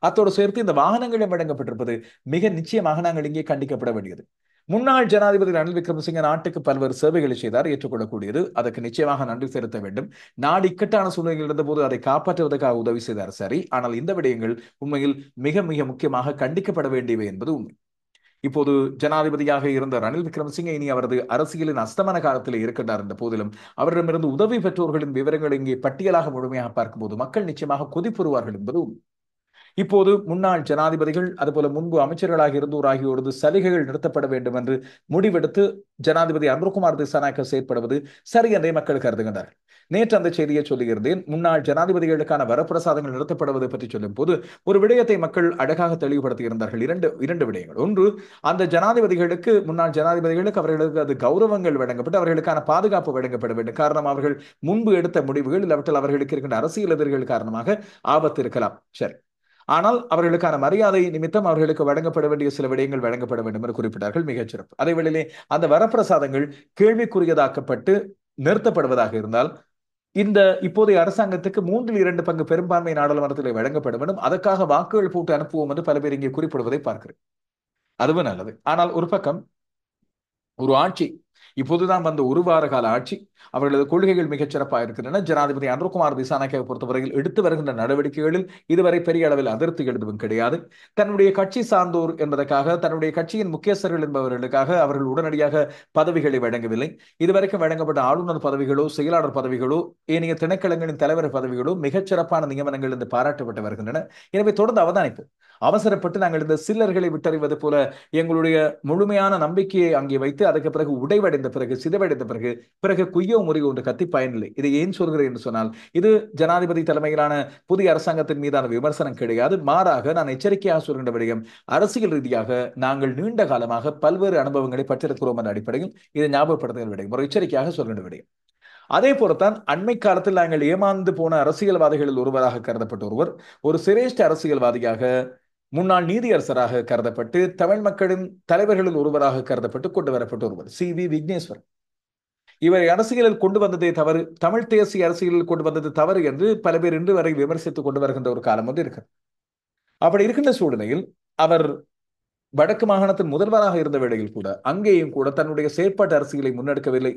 அத்தோடு சேர்த்து இந்த வாகனங்களும் வழங்கப்பட்டிருப்பது மிக நிச்சயமாக நாங்கள் இங்கே கண்டிக்கப்பட வேண்டியது. முன்னாள் ஜனாதிபதி ரணில் விக்ரமசிங்க நாட்டுக்கு பல்வேறு சேவைகளை செய்தார், ஏற்றுக்கொள்ளக்கூடியது. அதற்கு நிச்சயமாக நன்றி செலுத்த வேண்டும். நாடு இக்கட்டான சூழ்நிலையில் இருந்தபோது அதை காப்பாற்றுவதற்காக உதவி செய்தார், சரி. ஆனால் இந்த விடயங்கள் உண்மையில் மிக மிக முக்கியமாக கண்டிக்கப்பட வேண்டியவை என்பது உண்மை. இப்போது ஜனாதிபதியாக இருந்த ரணில் விக்ரமசிங்கே இனி அவரது அரசியலின் அஸ்தமன காலத்தில் இருக்கின்றார் என்ற போதிலும் அவரிடமிருந்து உதவி பெற்றோர்களின் விவரங்கள் இங்கே பட்டியலாக முழுமையாக பார்க்கும்போது மக்கள் நிச்சயமாக கொதிப்புறுவார்கள் என்பது உண்மை. இப்போது முன்னாள் ஜனாதிபதிகள், அதுபோல முன்பு அமைச்சர்களாக இருந்தோர் ஆகியோரது சலுகைகள் நிறுத்தப்பட வேண்டும் என்று முடிவெடுத்து ஜனாதிபதி அனுர்குமார் திசாநாயக்க செயற்படுவது சரி என்றே மக்கள் கருதுகின்றனர். நேற்று அந்த செய்தியை சொல்லுகிறேன். முன்னாள் ஜனாதிபதிகளுக்கான வரப்பிரசாதங்கள் நிறுத்தப்படுவது பற்றி சொல்லும் போது ஒரு விடயத்தை மக்கள் அழகாக தெளிவுபடுத்தி இருந்தார்கள். இரண்டு விடயங்கள். ஒன்று, அந்த ஜனாதிபதிகளுக்கு, முன்னாள் ஜனாதிபதிகளுக்கு அவர்களுக்கு அது கௌரவங்கள் வழங்கப்பட்டு அவர்களுக்கான பாதுகாப்பு வழங்கப்பட வேண்டும். காரணம், அவர்கள் முன்பு எடுத்த முடிவுகள் இல்லாவிட்டால் அவர்களுக்கு இருக்கின்ற அரசியல் எதிரிகள் காரணமாக ஆபத்து இருக்கலாம், சரி. ஆனால் அவர்களுக்கான மரியாதை நிமித்தம் அவர்களுக்கு வழங்கப்பட வேண்டிய சில விடயங்கள் வழங்கப்பட வேண்டும் என்று குறிப்பிட்டார்கள். மிகச்சிறப்பு. அதே வேளையிலே அந்த வரப்பிரசாதங்கள் கேள்விக்குரியதாக்கப்பட்டு நிறுத்தப்படுவதாக இருந்தால் இந்த இப்போதைய அரசாங்கத்துக்கு 3/2 பங்கு பெரும்பான்மை நாடாளுமன்றத்தில் வழங்கப்பட வேண்டும். அதற்காக வாக்குகள் போட்டு அனுப்புவோம் என்று பல பேர் இங்கே குறிப்பிடுவதை பார்க்கிறேன். அதுவும் நல்லது. ஆனால் ஒரு பக்கம் ஒரு ஆட்சி, இப்போதுதான் வந்த ஒரு வார கால ஆட்சி, அவர்களது கொள்கைகள் மிகச் சிறப்பாக இருக்கின்றன. ஜனாதிபதி அனுர்குமார் திசாநாயக்கவை பொறுத்தவரையில் எடுத்து வருகின்ற நடவடிக்கைகளில் இதுவரை பெரிய அளவில் அதிருப்தி எதுவும் கிடையாது. தன்னுடைய கட்சி சார்ந்தோர் என்பதற்காக, தன்னுடைய கட்சியின் முக்கியஸ்தர்கள் என்பவர்களுக்காக அவர்கள் உடனடியாக பதவிகளை வழங்கவில்லை. இதுவரைக்கும் வழங்கப்பட்ட ஆளுநர் பதவிகளோ, செயலாளர் பதவிகளோ, ஏனைய திணைக்களங்களின் தலைவர் பதவிகளோ மிகச் சிறப்பான நியமனங்கள் என்று பாராட்டப்பட்டு வருகின்றன. எனவே தொடர்ந்து அவதானிப்போம். அவசரப்பட்டு நாங்கள் இந்த சில்லர்களை விட்டறிவது போல எங்களுடைய முழுமையான நம்பிக்கையை அங்கே வைத்து அதுக்கு பிறகு உடைவடைந்த பிறகு சிதைவடைந்த பிறகு பிறகு குய்யோ முறியோ ஒன்று கத்தி பயனில்லை. இதை ஏன் சொல்கிறேன் என்று சொன்னால், இது ஜனாதிபதி தலைமையிலான புதிய அரசாங்கத்தின் மீதான விமர்சனம் கிடையாது. மாறாக நான் எச்சரிக்கையாக சொல்கின்ற விடயம், அரசியல் ரீதியாக நாங்கள் நீண்ட காலமாக பல்வேறு அனுபவங்களை பற்றிருக்கிறோம் என்ற அடிப்படையில் இதை ஞாபகப்படுத்துகிற விடயம், ஒரு எச்சரிக்கையாக சொல்கின்ற விடயம். அதே போலத்தான் அண்மை காலத்தில் நாங்கள் ஏமாந்து போன அரசியல்வாதிகளில் ஒருவராக கருதப்பட்ட ஒருவர், ஒரு சிரேஷ்ட அரசியல்வாதியாக, முன்னாள் நீதியரசராக கருதப்பட்டு தமிழ் மக்களின் தலைவர்களில் ஒருவராக கருதப்பட்டு கொண்டு வரப்பட்ட ஒருவர் சி.வி. விக்னேஸ்வரன். இவரை அரசியலில் கொண்டு வந்ததே தவறு, தமிழ் தேசிய அரசியலில் கொண்டு வந்தது தவறு என்று பல பேர் இன்று வரை விமர்சித்துக் கொண்டு வருகின்ற ஒரு காலம் வந்து இருக்கிறது. அப்படி இருக்கின்ற சூழ்நிலையில் அவர் வடக்கு மாகாணத்தின் முதல்வராக இருந்த வேளையில் கூட அங்கேயும் கூட தன்னுடைய செயற்பாட்டு அரசியலை முன்னெடுக்கவில்லை.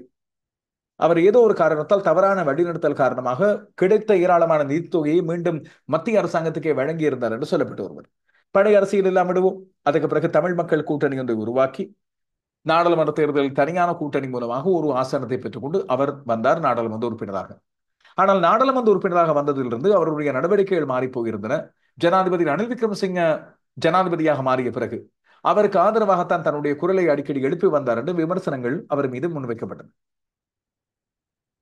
அவர் ஏதோ ஒரு காரணத்தால் தவறான வழிநடத்தல் காரணமாக கிடைத்த ஏராளமான நிதித்தொகையை மீண்டும் மத்திய அரசாங்கத்துக்கே வழங்கி இருந்தார் என்று சொல்லப்பட்டு வருவர். பழைய அரசியல் இல்லாம விடுவோம். அதுக்கு பிறகு தமிழ் மக்கள் கூட்டணி ஒன்றை உருவாக்கி நாடாளுமன்ற தேர்தலில் தனியான கூட்டணி மூலமாக ஒரு ஆசனத்தை பெற்றுக்கொண்டு அவர் வந்தார் நாடாளுமன்ற உறுப்பினராக. ஆனால் நாடாளுமன்ற உறுப்பினராக வந்ததிலிருந்து அவருடைய நடவடிக்கைகள் மாறி போயிருந்தன. ஜனாதிபதி ரணில் விக்ரமசிங்க ஜனாதிபதியாக மாறிய பிறகு அவருக்கு ஆதரவாகத்தான் தன்னுடைய குரலை அடிக்கடி எழுப்பி வந்தார் என்று விமர்சனங்கள் அவர் மீது முன்வைக்கப்பட்டது.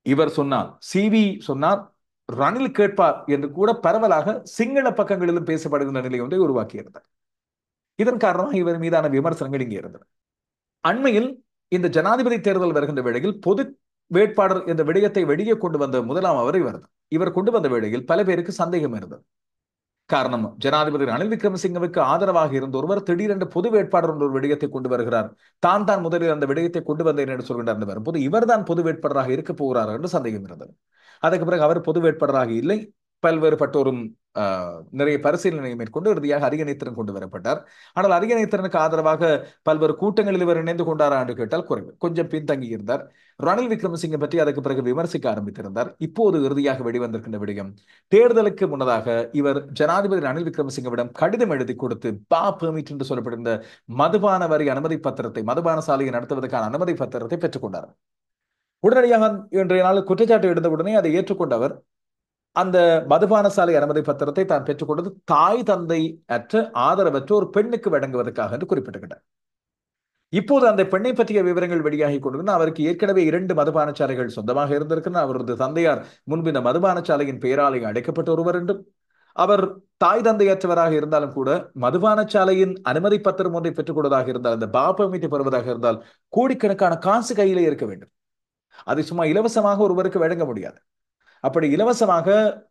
இவர் சொன்னார், சிவி சொன்னார், ரணில் கேட்பார் என்று கூட பரவலாக சிங்கள பக்கங்களிலும் பேசப்படுகின்ற நிலை ஒன்றை உருவாக்கியிருந்தார். இதன் காரணமாக இவர் மீதான விமர்சனங்கள் இங்கே இருந்தன. அண்மையில் இந்த ஜனாதிபதி தேர்தல் வருகின்ற வேளையில் பொது வேட்பாளர் என்ற விடயத்தை வெளியே கொண்டு வந்த முதலாம் அவர் இவர் கொண்டு வந்த வேளையில் பல பேருக்கு சந்தேகம் இருந்தது. காரணம், ஜனாதிபதி ரணில் விக்ரமசிங்கவுக்கு ஆதரவாக இருந்த ஒருவர் திடீரென்று பொது வேட்பாளர் என்ற ஒரு விடயத்தை கொண்டு வருகிறார். தான் முதலில் அந்த விடயத்தை கொண்டு வந்தேன் என்று சொல்கின்றார். வரும்போது இவர் தான் பொது வேட்பாளராக இருக்க போகிறார் என்று சந்தேகம் இருந்தது. அதுக்கு பிறகு அவர் பொது வேட்பாளராக இல்லை, பல்வேறுபட்டோரும் நிறைய பரிசீலனையை மேற்கொண்டு இறுதியாக அரியநேத்திரன் கொண்டு வரப்பட்டார். ஆனால் அரியநேத்திரனுக்கு ஆதரவாக பல்வேறு கூட்டங்களில் இவர் இணைந்து கொண்டாரா என்று கேட்டால் குறைவு, கொஞ்சம் பின்தங்கி இருந்தார். ரணில் விக்ரமசிங்க பற்றி அதுக்கு பிறகு விமர்சிக்க ஆரம்பித்திருந்தார். இப்போது இறுதியாக வெளிவந்திருக்கின்ற விடயம், தேர்தலுக்கு முன்னதாக இவர் ஜனாதிபதி ரணில் விக்ரமசிங்கவிடம் கடிதம் எழுதி கொடுத்து பா பெர்மிட் என்று சொல்லப்படுகின்ற மதுபான வரி அனுமதி பத்திரத்தை, மதுபான சாலையை நடத்துவதற்கான அனுமதி பத்திரத்தை பெற்றுக்கொண்டார். உடனடியாக இன்றைய நாள் குற்றச்சாட்டு எடுத்தவுடனே அதை ஏற்றுக்கொண்டவர் அந்த மதுபான சாலை அனுமதி பத்திரத்தை தான் பெற்றுக்கொண்டது தாய் தந்தை அற்ற ஆதரவற்ற ஒரு பெண்ணுக்கு வழங்குவதற்காக என்று குறிப்பிட்டிருக்கிறார். இப்போது அந்த பெண்ணை பற்றிய விவரங்கள் வெளியாகி கொண்டிருக்கின்றன. அவருக்கு ஏற்கனவே 2 மதுபான சாலைகள் சொந்தமாக இருந்திருக்கின்றன. அவரது தந்தையார் முன்பு இந்த மதுபான சாலையின் பெயராலே அழைக்கப்பட்ட ஒருவர் என்றும், அவர் தாய் தந்தையற்றவராக இருந்தாலும் கூட மதுபான சாலையின் அனுமதி பத்திரம் ஒன்றை பெற்றுக் கொள்வதாக இருந்தால், அந்த பா பெர்மிட்டை பெறுவதாக இருந்தால் கோடிக்கணக்கான காசு கையிலே இருக்க வேண்டும். அதை சும்மா இலவசமாக ஒருவருக்கு வழங்க முடியாது. அப்படி இலவசமாக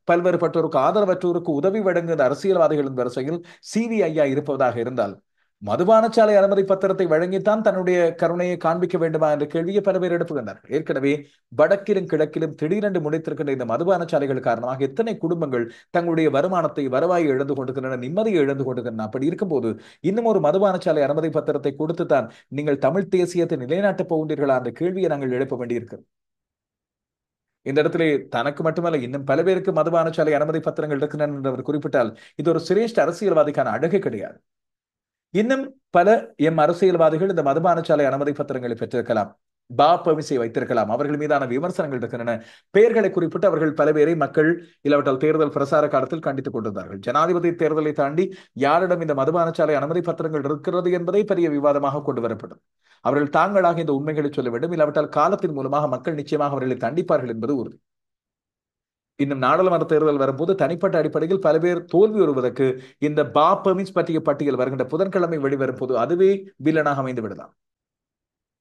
பல்வேறுபட்டோருக்கு ஆதரவற்றோருக்கு உதவி வழங்குகிற அரசியல்வாதிகளின் வரிசையில் சிவி ஐயா இருப்பதாக இருந்தால், மதுபான சாலை அனுமதி பத்திரத்தை வழங்கித்தான் தன்னுடைய கருணையை காண்பிக்க வேண்டுமா என்ற கேள்வியை பல பேர் எழுப்புகின்றனர். ஏற்கனவே வடக்கிலும் கிழக்கிலும் திடீரென்று முடித்திருக்கின்ற இந்த மதுபான சாலைகள் காரணமாக எத்தனை குடும்பங்கள் தங்களுடைய வருமானத்தை, வருவாயை இழந்து கொண்டிருக்கின்றன, நிம்மதியை இழந்து கொண்டிருக்கின்றன. அப்படி இருக்கும்போது இன்னும் ஒரு மதுபான சாலை அனுமதி பத்திரத்தை கொடுத்துத்தான் நீங்கள் தமிழ் தேசியத்தை நிலைநாட்டப் போகின்றீர்களா என்ற கேள்வியை நாங்கள் எழுப்ப வேண்டியிருக்கிறது. இந்த இடத்திலே தனக்கு மட்டுமல்ல, இன்னும் பல பேருக்கு மதுபான சாலை அனுமதி பத்திரங்கள் இருக்கின்றன என்று அவர் குறிப்பிட்டால் இது ஒரு சிரேஷ்ட அரசியல்வாதிக்கான அழகு கிடையாது. இன்னும் பல அரசியல்வாதிகள் இந்த மதுபான சாலை அனுமதி பத்திரங்களை பெற்றிருக்கலாம், பா பெர்மிசை வைத்திருக்கலாம். அவர்கள் மீதான விமர்சனங்கள் இருக்கின்றன. பெயர்களை குறிப்பிட்டு அவர்கள் பல பேரை மக்கள் இல்லாவிட்டால் தேர்தல் பிரசார காலத்தில் கண்டித்துக் கொண்டிருந்தார்கள். ஜனாதிபதி தேர்தலை தாண்டி யாரிடம் இந்த மதுபான சாலை அனுமதி பத்திரங்கள் இருக்கிறது என்பதை பெரிய விவாதமாக கொண்டு வரப்பட்டது. அவர்கள் தாங்களாக இந்த உண்மைகளை சொல்ல வேண்டும், இல்லாவிட்டால் காலத்தின் மூலமாக மக்கள் நிச்சயமாக அவர்களை தண்டிப்பார்கள் என்பது உறுதி. இன்னும் நாடாளுமன்ற தேர்தல் வரும்போது தனிப்பட்ட அடிப்படையில் பல பேர் தோல்வி வருவதற்கு இந்த பா பெர்மிட்ஸ் பற்றிய பட்டியல் வருகின்ற புதன்கிழமை வெளிவரும் போது அதுவே வில்லனாக அமைந்து விடலாம்.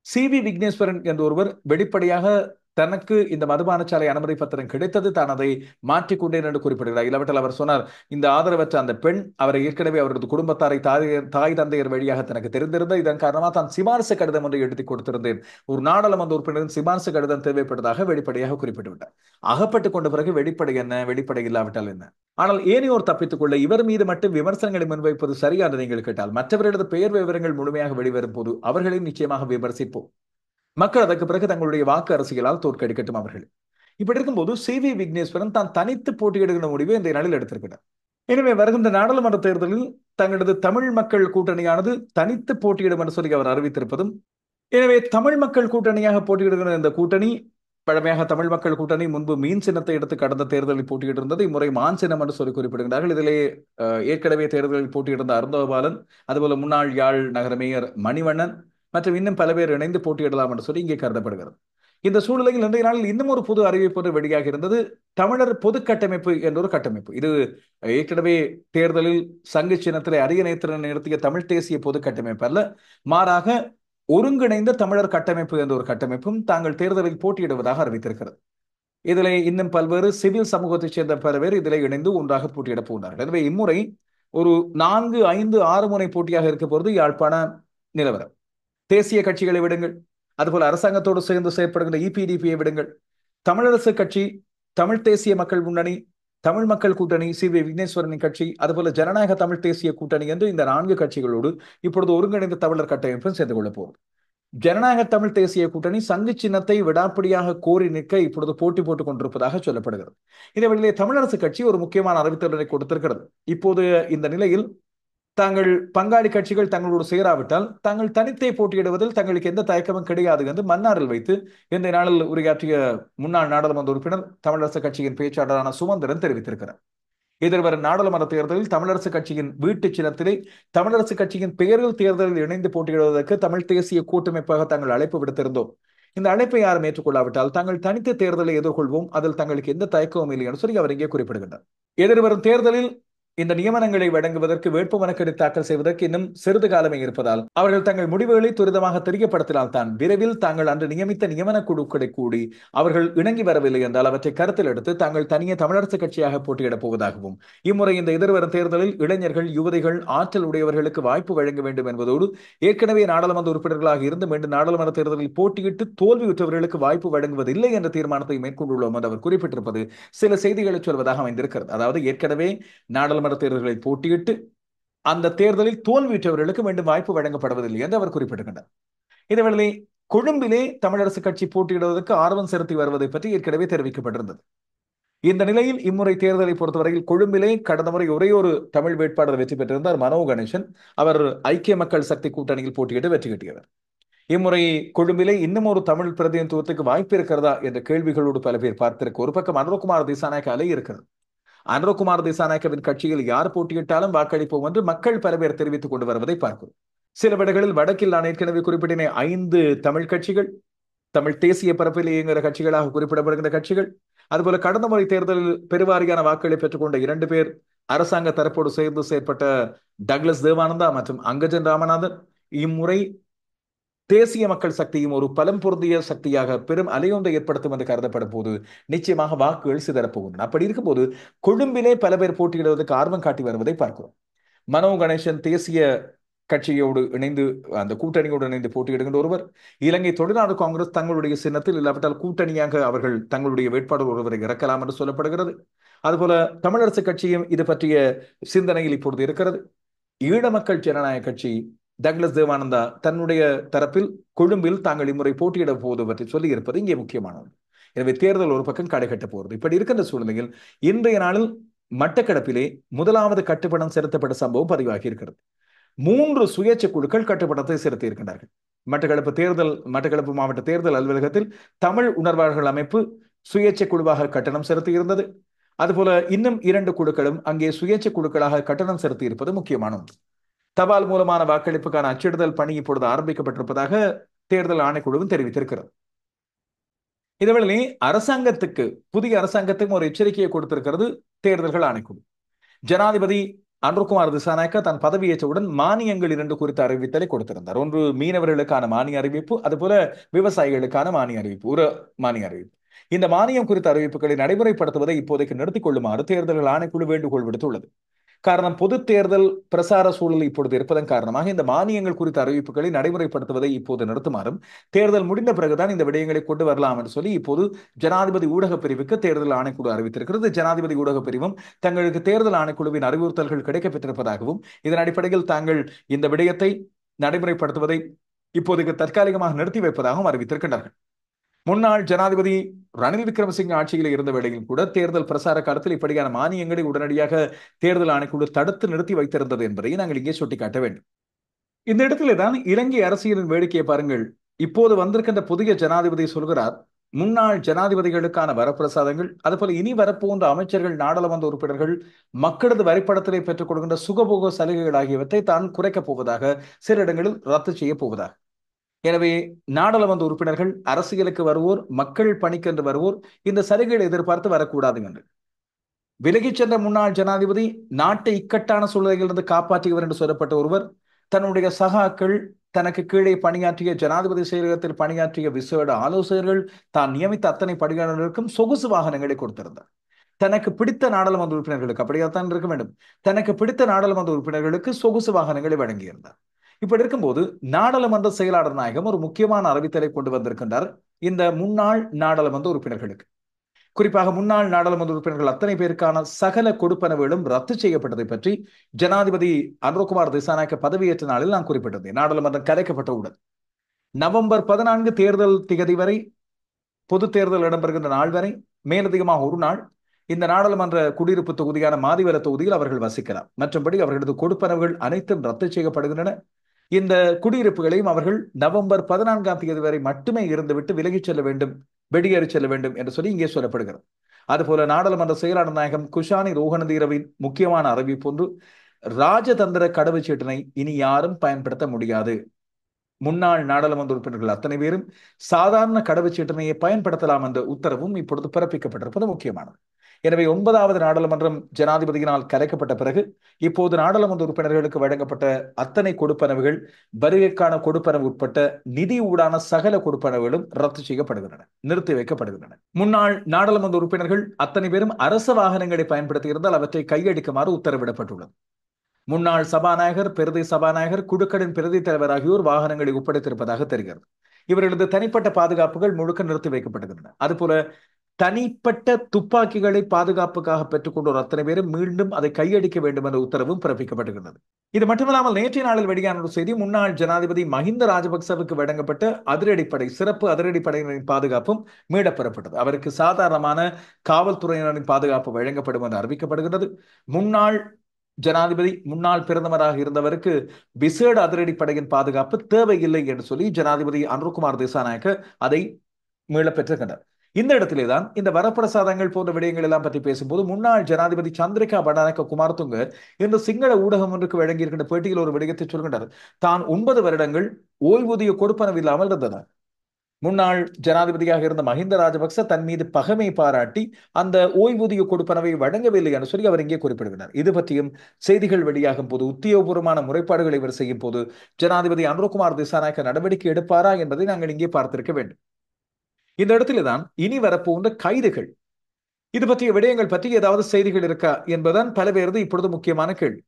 சி.வி. விக்னேஸ்வரன் என்ற ஒருவர் வெளிப்படையாக தனக்கு இந்த மதுபான சாலை அனுமதி பத்திரம் கிடைத்தது, தான் அதை மாற்றிக்கொண்டேன் என்று குறிப்பிடுகிறார். இல்லாவிட்டால் அவர் சொன்னார், இந்த ஆதரவற்ற அந்த பெண் அவரை ஏற்கனவே அவரது குடும்பத்தாரை தாய் தந்தையர் வழியாக தனக்கு தெரிந்திருந்தது. இதன் காரணமாக தான் சிபாரிசு கடிதம் ஒன்றை எழுதி கொடுத்திருந்தேன். ஒரு நாடாளுமன்ற உறுப்பினரின் சிபாரிசு கடிதம் தேவைப்பட்டதாக வெளிப்படையாக குறிப்பிட்டு விட்டார். அகப்பட்டுக் கொண்ட பிறகு வெளிப்படை என்ன, வெளிப்படை இல்லாவிட்டால் என்ன? ஆனால் ஏனையோர் தப்பித்துக் கொள்ள இவர் மீது மட்டும் விமர்சனங்களை முன்வைப்பது சரியானது நீங்கள் கேட்டால், மற்றவர்களது பெயர் விவரங்கள் முழுமையாக வெளிவரும் போது அவர்களையும் நிச்சயமாக விமர்சிப்போம். மக்கள் அதற்கு பிறகு தங்களுடைய வாக்கு அரசியலால் தோற்கடிக்கட்டும் அவர்கள். இப்படி இருக்கும்போது சி.வி. விக்னேஸ்வரன் தான் தனித்து போட்டியிடுகிற முடிவை இந்த நாளில் எடுத்திருக்கிறார். எனவே வருகின்ற நாடாளுமன்ற தேர்தலில் தங்களது தமிழ் மக்கள் கூட்டணியானது தனித்து போட்டியிடும் என்று சொல்லி அவர் அறிவித்திருப்பதும், எனவே தமிழ் மக்கள் கூட்டணியாக போட்டியிடுகிற இந்த கூட்டணி பழமையாக தமிழ் மக்கள் கூட்டணி முன்பு மீன் சின்னத்தை எடுத்து கடந்த தேர்தலில் போட்டியிட்டு இருந்தது. இம்முறை மான் சின்னம் என்று சொல்லி குறிப்பிடுகிறார்கள். இதிலே ஏற்கனவே தேர்தலில் போட்டியிடுந்த அருந்தோபாலன், அதுபோல முன்னாள் யாழ் நகர மேயர் மணிவண்ணன் மற்றும் இன்னும் பல பேர் இணைந்து போட்டியிடலாம் என்று சொல்லி இங்கே கருதப்படுகிறது. இந்த சூழ்நிலையில் இன்றைய நாளில் இன்னும் ஒரு புது அறிவிப்பு ஒன்று வெளியாக இருந்தது. தமிழர் பொது கட்டமைப்பு என்ற ஒரு கட்டமைப்பு. இது ஏற்கனவே தேர்தலில் சங்கு சின்னத்திலே அரியநேத்திரன் நிறுத்திய தமிழ் தேசிய பொது கட்டமைப்பு அல்ல, மாறாக ஒருங்கிணைந்த தமிழர் கட்டமைப்பு என்ற ஒரு கட்டமைப்பும் தாங்கள் தேர்தலில் போட்டியிடுவதாக அறிவித்திருக்கிறது. இதிலே இன்னும் பல்வேறு சிவில் சமூகத்தைச் சேர்ந்த பல பேர் இதிலே இணைந்து ஒன்றாக போட்டியிடப் போகிறார்கள். எனவே இம்முறை ஒரு 4, 5, 6 முனை போட்டியாக இருக்க போகிறது யாழ்ப்பாண நிலவரம். தேசிய கட்சிகளை விடுங்கள், அதுபோல அரசாங்கத்தோடு சேர்ந்து செயற்படுகின்ற இபிடிபியை விடுங்கள், தமிழரசு கட்சி, தமிழ் தேசிய மக்கள் முன்னணி, தமிழ் மக்கள் கூட்டணி, சி.வி. விக்னேஸ்வரனின் கட்சி, அதுபோல ஜனநாயக தமிழ் தேசிய கூட்டணி என்று இந்த 4 கட்சிகளோடு இப்பொழுது ஒருங்கிணைந்த தமிழர் கட்டமைப்பும் சேர்ந்து கொள்ளப் போகிறது. ஜனநாயக தமிழ் தேசிய கூட்டணி சங்கு சின்னத்தை விடாப்பிடியாக கோரி நிற்க இப்பொழுது போட்டி போட்டுக் கொண்டிருப்பதாக சொல்லப்படுகிறது. இதே வழியிலே தமிழரசு கட்சி ஒரு முக்கியமான அறிவித்தலை கொடுத்திருக்கிறது. இப்போது இந்த நிலையில் தாங்கள் பங்காளி கட்சிகள் தங்களோடு சேராவிட்டால் தாங்கள் தனித்தே போட்டியிடுவதில் தங்களுக்கு எந்த தயக்கமும் கிடையாது என்று மன்னாரில் வைத்து இந்த நாளில் உரையாற்றிய முன்னாள் நாடாளுமன்ற உறுப்பினர் தமிழரசு கட்சியின் பேச்சாளரான சுமந்திரன் தெரிவித்திருக்கிறார். எதிர்வரும் நாடாளுமன்ற தேர்தலில் தமிழரசு கட்சியின் வீட்டு சின்னத்திலே தமிழரசு கட்சியின் பெயரில் தேர்தலில் இணைந்து போட்டியிடுவதற்கு தமிழ் தேசிய கூட்டமைப்பாக தாங்கள் அழைப்பு விடுத்திருந்தோம். இந்த அழைப்பை யாரும் ஏற்றுக்கொள்ளாவிட்டால் தாங்கள் தனித்த தேர்தலை எதிர்கொள்வோம், அதில் தங்களுக்கு எந்த தயக்கமும் இல்லை என்று சொல்லி அவர் இங்கே குறிப்பிடுகின்றார். எதிர்வரும் தேர்தலில் இந்த நியமனங்களை வழங்குவதற்கு வேட்புமனுக்களை தாக்கல் செய்வதற்கு இன்னும் சிறிது காலமே இருப்பதால் அவர்கள் தங்கள் முடிவுகளை துரிதமாக தெரியப்படுத்தினால் தான் விரைவில் தாங்கள் அன்று நியமித்த நியமன குழுக்களை கூடி அவர்கள் இணங்கி வரவில்லை என்றால் அவற்றை கருத்தில் எடுத்து தாங்கள் தனியே தமிழரசு கட்சியாக போட்டியிடப் போவதாகவும் இம்முறை இந்த எதிர்வரும் தேர்தலில் இளைஞர்கள், யுவதிகள், ஆற்றல் உடையவர்களுக்கு வாய்ப்பு வழங்க வேண்டும் என்பதோடு ஏற்கனவே நாடாளுமன்ற உறுப்பினர்களாக இருந்து மீண்டும் நாடாளுமன்ற தேர்தலில் போட்டியிட்டு தோல்வியுற்றவர்களுக்கு வாய்ப்பு வழங்குவதில்லை என்ற தீர்மானத்தை மேற்கொண்டுள்ளோம் என்று அவர் குறிப்பிட்டிருப்பது சில செய்திகளை சொல்வதாக அமைந்திருக்கிறது. அதாவது ஏற்கனவே நாடாளுமன்ற தேர்தல்களில் போட்டியிட்டு அந்த தேர்தலில் தோல்வியுற்றவர்களுக்கு மீண்டும் வாய்ப்பு வழங்கப்படுவதில்லை என்று அவர் குறிப்பிடுகின்றார். இதேவேளை கொழும்பிலே தமிழரசு கட்சி போட்டியிடுவதற்கு ஆர்வம் செலுத்தி வருவதை பற்றி ஏற்கனவே தெரிவிக்கப்பட்டிருந்தது. இந்த நிலையில் இம்முறை தேர்தலை பொறுத்தவரையில் கொழும்பிலே கடந்த முறை ஒரே ஒரு தமிழ் வேட்பாளர் வெற்றி பெற்றிருந்தார், மனோ கணேசன். அவர் ஐக்கிய மக்கள் சக்தி கூட்டணியில் போட்டியிட்டு வெற்றி கிட்டியவர். இம்முறை கொழும்பிலே இன்னும் ஒரு தமிழ் பிரதிநிதித்துவத்துக்கு வாய்ப்பு இருக்கிறதா என்ற கேள்விகளோடு பல பேர் பார்த்திருக்க ஒரு பக்கம் அனுரகுமார் திசாநாயக்க அலை இருக்கிறது. அனுரகுமார் திசாநாயக்கவின் கட்சியில் யார் போட்டியிட்டாலும் வாக்களிப்போம் என்று மக்கள் பல பேர் தெரிவித்துக் கொண்டு வருவதை பார்க்கிறோம். சில வேளைகளில் வடக்கில் நான் ஏற்கனவே குறிப்பிட்டேன் 5 தமிழ் கட்சிகள், தமிழ் தேசிய பரப்பில் இயங்குகிற கட்சிகளாக குறிப்பிடப்படுகின்ற கட்சிகள், அதுபோல கடந்த முறை தேர்தலில் பெருவாரியான வாக்குகளை பெற்றுக்கொண்ட 2 பேர் அரசாங்க தரப்போடு சேர்ந்து செயற்பட்ட டக்ளஸ் தேவானந்தா மற்றும் அங்கஜன் ராமநாதன் இம்முறை தேசிய மக்கள் சக்தியும் ஒரு பலம் பொருந்திய சக்தியாக பெரும் அலையொன்றை ஏற்படுத்தும் என்று கருதப்படும் போது நிச்சயமாக வாக்குகள் சிதறப்போகின்றன. அப்படி இருக்கும்போது கொழும்பிலே பல பேர் போட்டியிடுவதற்கு ஆர்வம் காட்டி வருவதை பார்க்கிறோம். மனோ கணேசன் தேசிய கட்சியோடு இணைந்து அந்த கூட்டணியோடு இணைந்து போட்டியிடுகின்ற ஒருவர், இலங்கை தொழிலாளர் காங்கிரஸ் தங்களுடைய சின்னத்தில் இல்லாவிட்டால் கூட்டணியாக அவர்கள் தங்களுடைய வேட்பாளர் ஒருவரை இறக்கலாம் என்று சொல்லப்படுகிறது. அதுபோல தமிழரசு கட்சியும் இது பற்றிய சிந்தனையில் இப்பொழுது இருக்கிறது. ஈழ மக்கள் ஜனநாயக கட்சி டக்ளஸ் தேவானந்தா தன்னுடைய தரப்பில் கொழும்பில் தாங்கள் இம்முறை போட்டியிட போவது பற்றி சொல்லி இருப்பது இங்கே முக்கியமானது. எனவே தேர்தல் ஒரு பக்கம் கடைகட்ட போகிறது. இப்படி இருக்கின்ற சூழ்நிலையில் இன்றைய நாளில் மட்டக்களப்பிலே முதலாவது கட்டுப்பணம் செலுத்தப்பட்ட சம்பவம் பதிவாகி இருக்கிறது. 3 சுயேட்சை குழுக்கள் கட்டுப்பணத்தை செலுத்தி இருக்கின்றார்கள். மட்டக்களப்பு மாவட்ட தேர்தல் அலுவலகத்தில் தமிழ் உணர்வாளர்கள் அமைப்பு சுயேட்சை குழுவாக கட்டணம் செலுத்தி இருந்தது. அதுபோல இன்னும் 2 குழுக்களும் அங்கே சுயேட்சை குழுக்களாக கட்டணம் செலுத்தி இருப்பது முக்கியமான ஒன்று. தபால் மூலமான வாக்களிப்புக்கான அச்சிடுதல் பணி இப்பொழுது ஆரம்பிக்கப்பட்டிருப்பதாக தேர்தல் ஆணைக்குழுவும் தெரிவித்திருக்கிறது. இதேவேளை புதிய அரசாங்கத்துக்கும் ஒரு எச்சரிக்கையை கொடுத்திருக்கிறது தேர்தல்கள் ஆணைக்குழு. ஜனாதிபதி அனுரகுமார் திசாநாயக்க தன் பதவியேற்றவுடன் மானியங்கள் 2 குறித்த அறிவித்தலை கொடுத்திருந்தார். ஒன்று மீனவர்களுக்கான மானிய அறிவிப்பு, அதுபோல விவசாயிகளுக்கான மானிய அறிவிப்பு. இந்த மானியம் குறித்த அறிவிப்புகளை நடைமுறைப்படுத்துவதை இப்போதைக்கு நிறுத்திக் கொள்ளுமாறு தேர்தல்கள் ஆணைக்குழு வேண்டுகோள் விடுத்துள்ளது. காரணம், பொது தேர்தல் பிரசார சூழல் இப்பொழுது இருப்பதன் காரணமாக இந்த மானியங்கள் குறித்த அறிவிப்புகளை நடைமுறைப்படுத்துவதை இப்போது நிறுத்துமாறும், தேர்தல் முடிந்த பிறகுதான் இந்த விடயங்களை கொண்டு வரலாம் என்று சொல்லி இப்போது ஜனாதிபதி ஊடக பிரிவுக்கு தேர்தல் ஆணைக்குழு அறிவித்திருக்கிறது. ஜனாதிபதி ஊடக பிரிவும் தங்களுக்கு தேர்தல் ஆணைக்குழுவின் அறிவுறுத்தல்கள் கிடைக்கப்பெற்றிருப்பதாகவும் இதன் அடிப்படையில் தாங்கள் இந்த விடயத்தை நடைமுறைப்படுத்துவதை இப்போதைக்கு தற்காலிகமாக நிறுத்தி வைப்பதாகவும் அறிவித்திருக்கின்றார்கள். முன்னாள் ஜனாதிபதி ரணில் விக்ரமசிங்க ஆட்சியில் இருந்த வேளையில் கூட தேர்தல் பிரசார காலத்தில் இப்படியான மானியங்களை உடனடியாக தேர்தல் ஆணைக்குழு தடுத்து நிறுத்தி வைத்திருந்தது என்பதை நாங்கள் இங்கே சுட்டிக்காட்ட வேண்டும். இந்த இடத்திலே தான் இலங்கை அரசியலின் வேடிக்கையை பாருங்கள். இப்போது வந்திருக்கின்ற புதிய ஜனாதிபதி சொல்கிறார், முன்னாள் ஜனாதிபதிகளுக்கான வரப்பிரசாதங்கள், அதுபோல இனி வரப்போன்ற அமைச்சர்கள், நாடாளுமன்ற உறுப்பினர்கள் மக்களது வரிப்படத்திலே பெற்றுக் கொடுக்கின்ற சுகபோக சலுகைகள் ஆகியவற்றை தான் குறைக்கப் போவதாக, சில இடங்களில் ரத்து செய்ய போவதாக. எனவே நாடாளுமன்ற உறுப்பினர்கள், அரசியலுக்கு வருவோர், மக்கள் பணிக்கென்று வருவோர் இந்த சலுகைகளை எதிர்பார்த்து வரக்கூடாது என்று விலகிச் சென்ற முன்னாள் ஜனாதிபதி நாட்டை இக்கட்டான சூழ்நிலையிலிருந்து காப்பாற்றியவர் என்று சொல்லப்பட்ட ஒருவர் தன்னுடைய சகாக்கள், தனக்கு கீழே பணியாற்றிய ஜனாதிபதி செயலகத்தில் பணியாற்றிய விசேட ஆலோசகர்கள், தான் நியமித்த அத்தனை பணியாளர்களுக்கும் சொகுசு வாகனங்களை கொடுத்திருந்தார். தனக்கு பிடித்த நாடாளுமன்ற உறுப்பினர்களுக்கு, அப்படியாத்தான் இருக்க வேண்டும், தனக்கு பிடித்த நாடாளுமன்ற உறுப்பினர்களுக்கு சொகுசு வாகனங்களை வழங்கியிருந்தார். இப்படி இருக்கும்போது நாடாளுமன்ற செயலாளர் நாயகம் ஒரு முக்கியமான அறிவித்தலை கொண்டு வந்திருக்கின்றார் இந்த முன்னாள் நாடாளுமன்ற உறுப்பினர்களுக்கு. குறிப்பாக முன்னாள் நாடாளுமன்ற உறுப்பினர்கள் அத்தனை பேருக்கான சகல கொடுப்பனவுகளும் ரத்து செய்யப்பட்டதை பற்றி ஜனாதிபதி அனுரகுமார் திசாநாயக்க பதவியேற்ற நாளில் நான் குறிப்பிட்டிருந்தேன். நாடாளுமன்றம் கலைக்கப்பட்டவுடன் நவம்பர் 14 தேர்தல் திகதி வரை, பொது தேர்தல் இடம்பெறுகின்ற நாள் வரை மேலதிகமாக ஒரு நாள் இந்த நாடாளுமன்ற குடியிருப்பு தொகுதியான மாதிவல தொகுதியில் அவர்கள் வசிக்கலாம். மற்றபடி அவர்களது கொடுப்பனவுகள் அனைத்தும் ரத்து செய்யப்படுகின்றன. இந்த குடியிருப்புகளையும் அவர்கள் நவம்பர் 14ஆம் தேதி வரை மட்டுமே இருந்துவிட்டு விலகிச் செல்ல வேண்டும், வெளியேறி செல்ல வேண்டும் என்று சொல்லி இங்கே சொல்லப்படுகிறது. அதுபோல நாடாளுமன்ற செயலாளர் நாயகம் குஷானி ரோஹணதீரவின் முக்கியமான அறிவிப்பு ஒன்று, ராஜதந்திர கடவுச்சீட்டினை இனி யாரும் பயன்படுத்த முடியாது. முன்னாள் நாடாளுமன்ற உறுப்பினர்கள் அத்தனை பேரும் சாதாரண கடவுச்சீட்டினையை பயன்படுத்தலாம் என்ற உத்தரவும் இப்பொழுது பிறப்பிக்கப்பட்டிருப்பது முக்கியமானது. எனவே 9வது நாடாளுமன்றம் ஜனாதிபதியினால் கலைக்கப்பட்ட பிறகு இப்போது நாடாளுமன்ற உறுப்பினர்களுக்கு வழங்கப்பட்ட அத்தனை கொடுப்பனவுகள், வருகைக்கான கொடுப்பனவு உட்பட்ட நிதி ஊடான சகல கொடுப்பனவுகளும் ரத்து செய்யப்படுகின்றன, நிறுத்தி வைக்கப்படுகின்றன. முன்னாள் நாடாளுமன்ற உறுப்பினர்கள் அத்தனை பேரும் அரச வாகனங்களை பயன்படுத்தி இருந்தால் அவற்றை கையடிக்குமாறு உத்தரவிடப்பட்டுள்ளது. முன்னாள் சபாநாயகர், பிரதி சபாநாயகர், குழுக்களின் பிரதி தலைவர் ஆகியோர் வாகனங்களை ஒப்படைத்திருப்பதாக தெரிகிறது. இவர்களது தனிப்பட்ட பாதுகாப்புகள் முழுக்க நிறுத்தி வைக்கப்பட்டுள்ளன. அதுபோல தனிப்பட்ட துப்பாக்கிகளை பாதுகாப்புக்காக பெற்றுக்கொண்டோர் அத்தனை பேரும் மீண்டும் அதை கையடிக்க வேண்டும் என்ற உத்தரவும் பிறப்பிக்கப்பட்டுள்ளது. இது மட்டுமில்லாமல் நேற்றைய நாளில் வெளியான ஒரு செய்தி, முன்னாள் ஜனாதிபதி மஹிந்த ராஜபக்சவுக்கு வழங்கப்பட்ட அதிரடிப்படை, சிறப்பு அதிரடிப்படையினரின் பாதுகாப்பும் மீளப்பெறப்பட்டது. அவருக்கு சாதாரணமான காவல்துறையினரின் பாதுகாப்பு வழங்கப்படும் என்று அறிவிக்கப்படுகிறது. முன்னாள் ஜனாதிபதி, முன்னாள் பிரதமராக இருந்தவருக்கு விசேட அதிரடிப்படையின் பாதுகாப்பு தேவையில்லை என்று சொல்லி ஜனாதிபதி அனுரகுமார் திசாநாயக்க அதை மீள பெற்றிருக்கின்றார். இந்த இடத்திலேதான் இந்த வரப்பிரசாதங்கள் போன்ற விடயங்கள் எல்லாம் பற்றி பேசும்போது முன்னாள் ஜனாதிபதி சந்திரிகா பண்டாரநாயக்க குமாரதுங்க இன்று சிங்கள ஊடகம் ஒன்றுக்கு வழங்கியிருக்கின்ற பேட்டியில் ஒரு விடயத்தை சொல்கின்றார். தான் 9 வருடங்கள் ஓய்வூதிய கொடுப்பனவு இல்லாமல் இருந்தனர். முன்னாள் ஜனாதிபதியாக இருந்த மஹிந்த ராஜபக்ச தன் மீது பகமை பாராட்டி அந்த ஓய்வூதிய கொடுப்பனவை வழங்கவில்லை என்று சொல்லி அவர் இங்கே குறிப்பிடுகிறார். இது பற்றியும் செய்திகள் வெளியாகும் போது, உத்தியோகபூர்வமான முறைப்பாடுகளை இவர் செய்யும் போது ஜனாதிபதி அனுரகுமார் திசாநாயக்க நடவடிக்கை எடுப்பாரா என்பதை நாங்கள் இங்கே பார்த்திருக்க வேண்டும். இந்த இடத்தில்தான் இனி வரப்போன்ற கைதுகள், இது பற்றிய விடயங்கள் பற்றி ஏதாவது செய்திகள் இருக்கா என்பதுதான் பல பேரது இப்பொழுது முக்கியமான கேள்வி.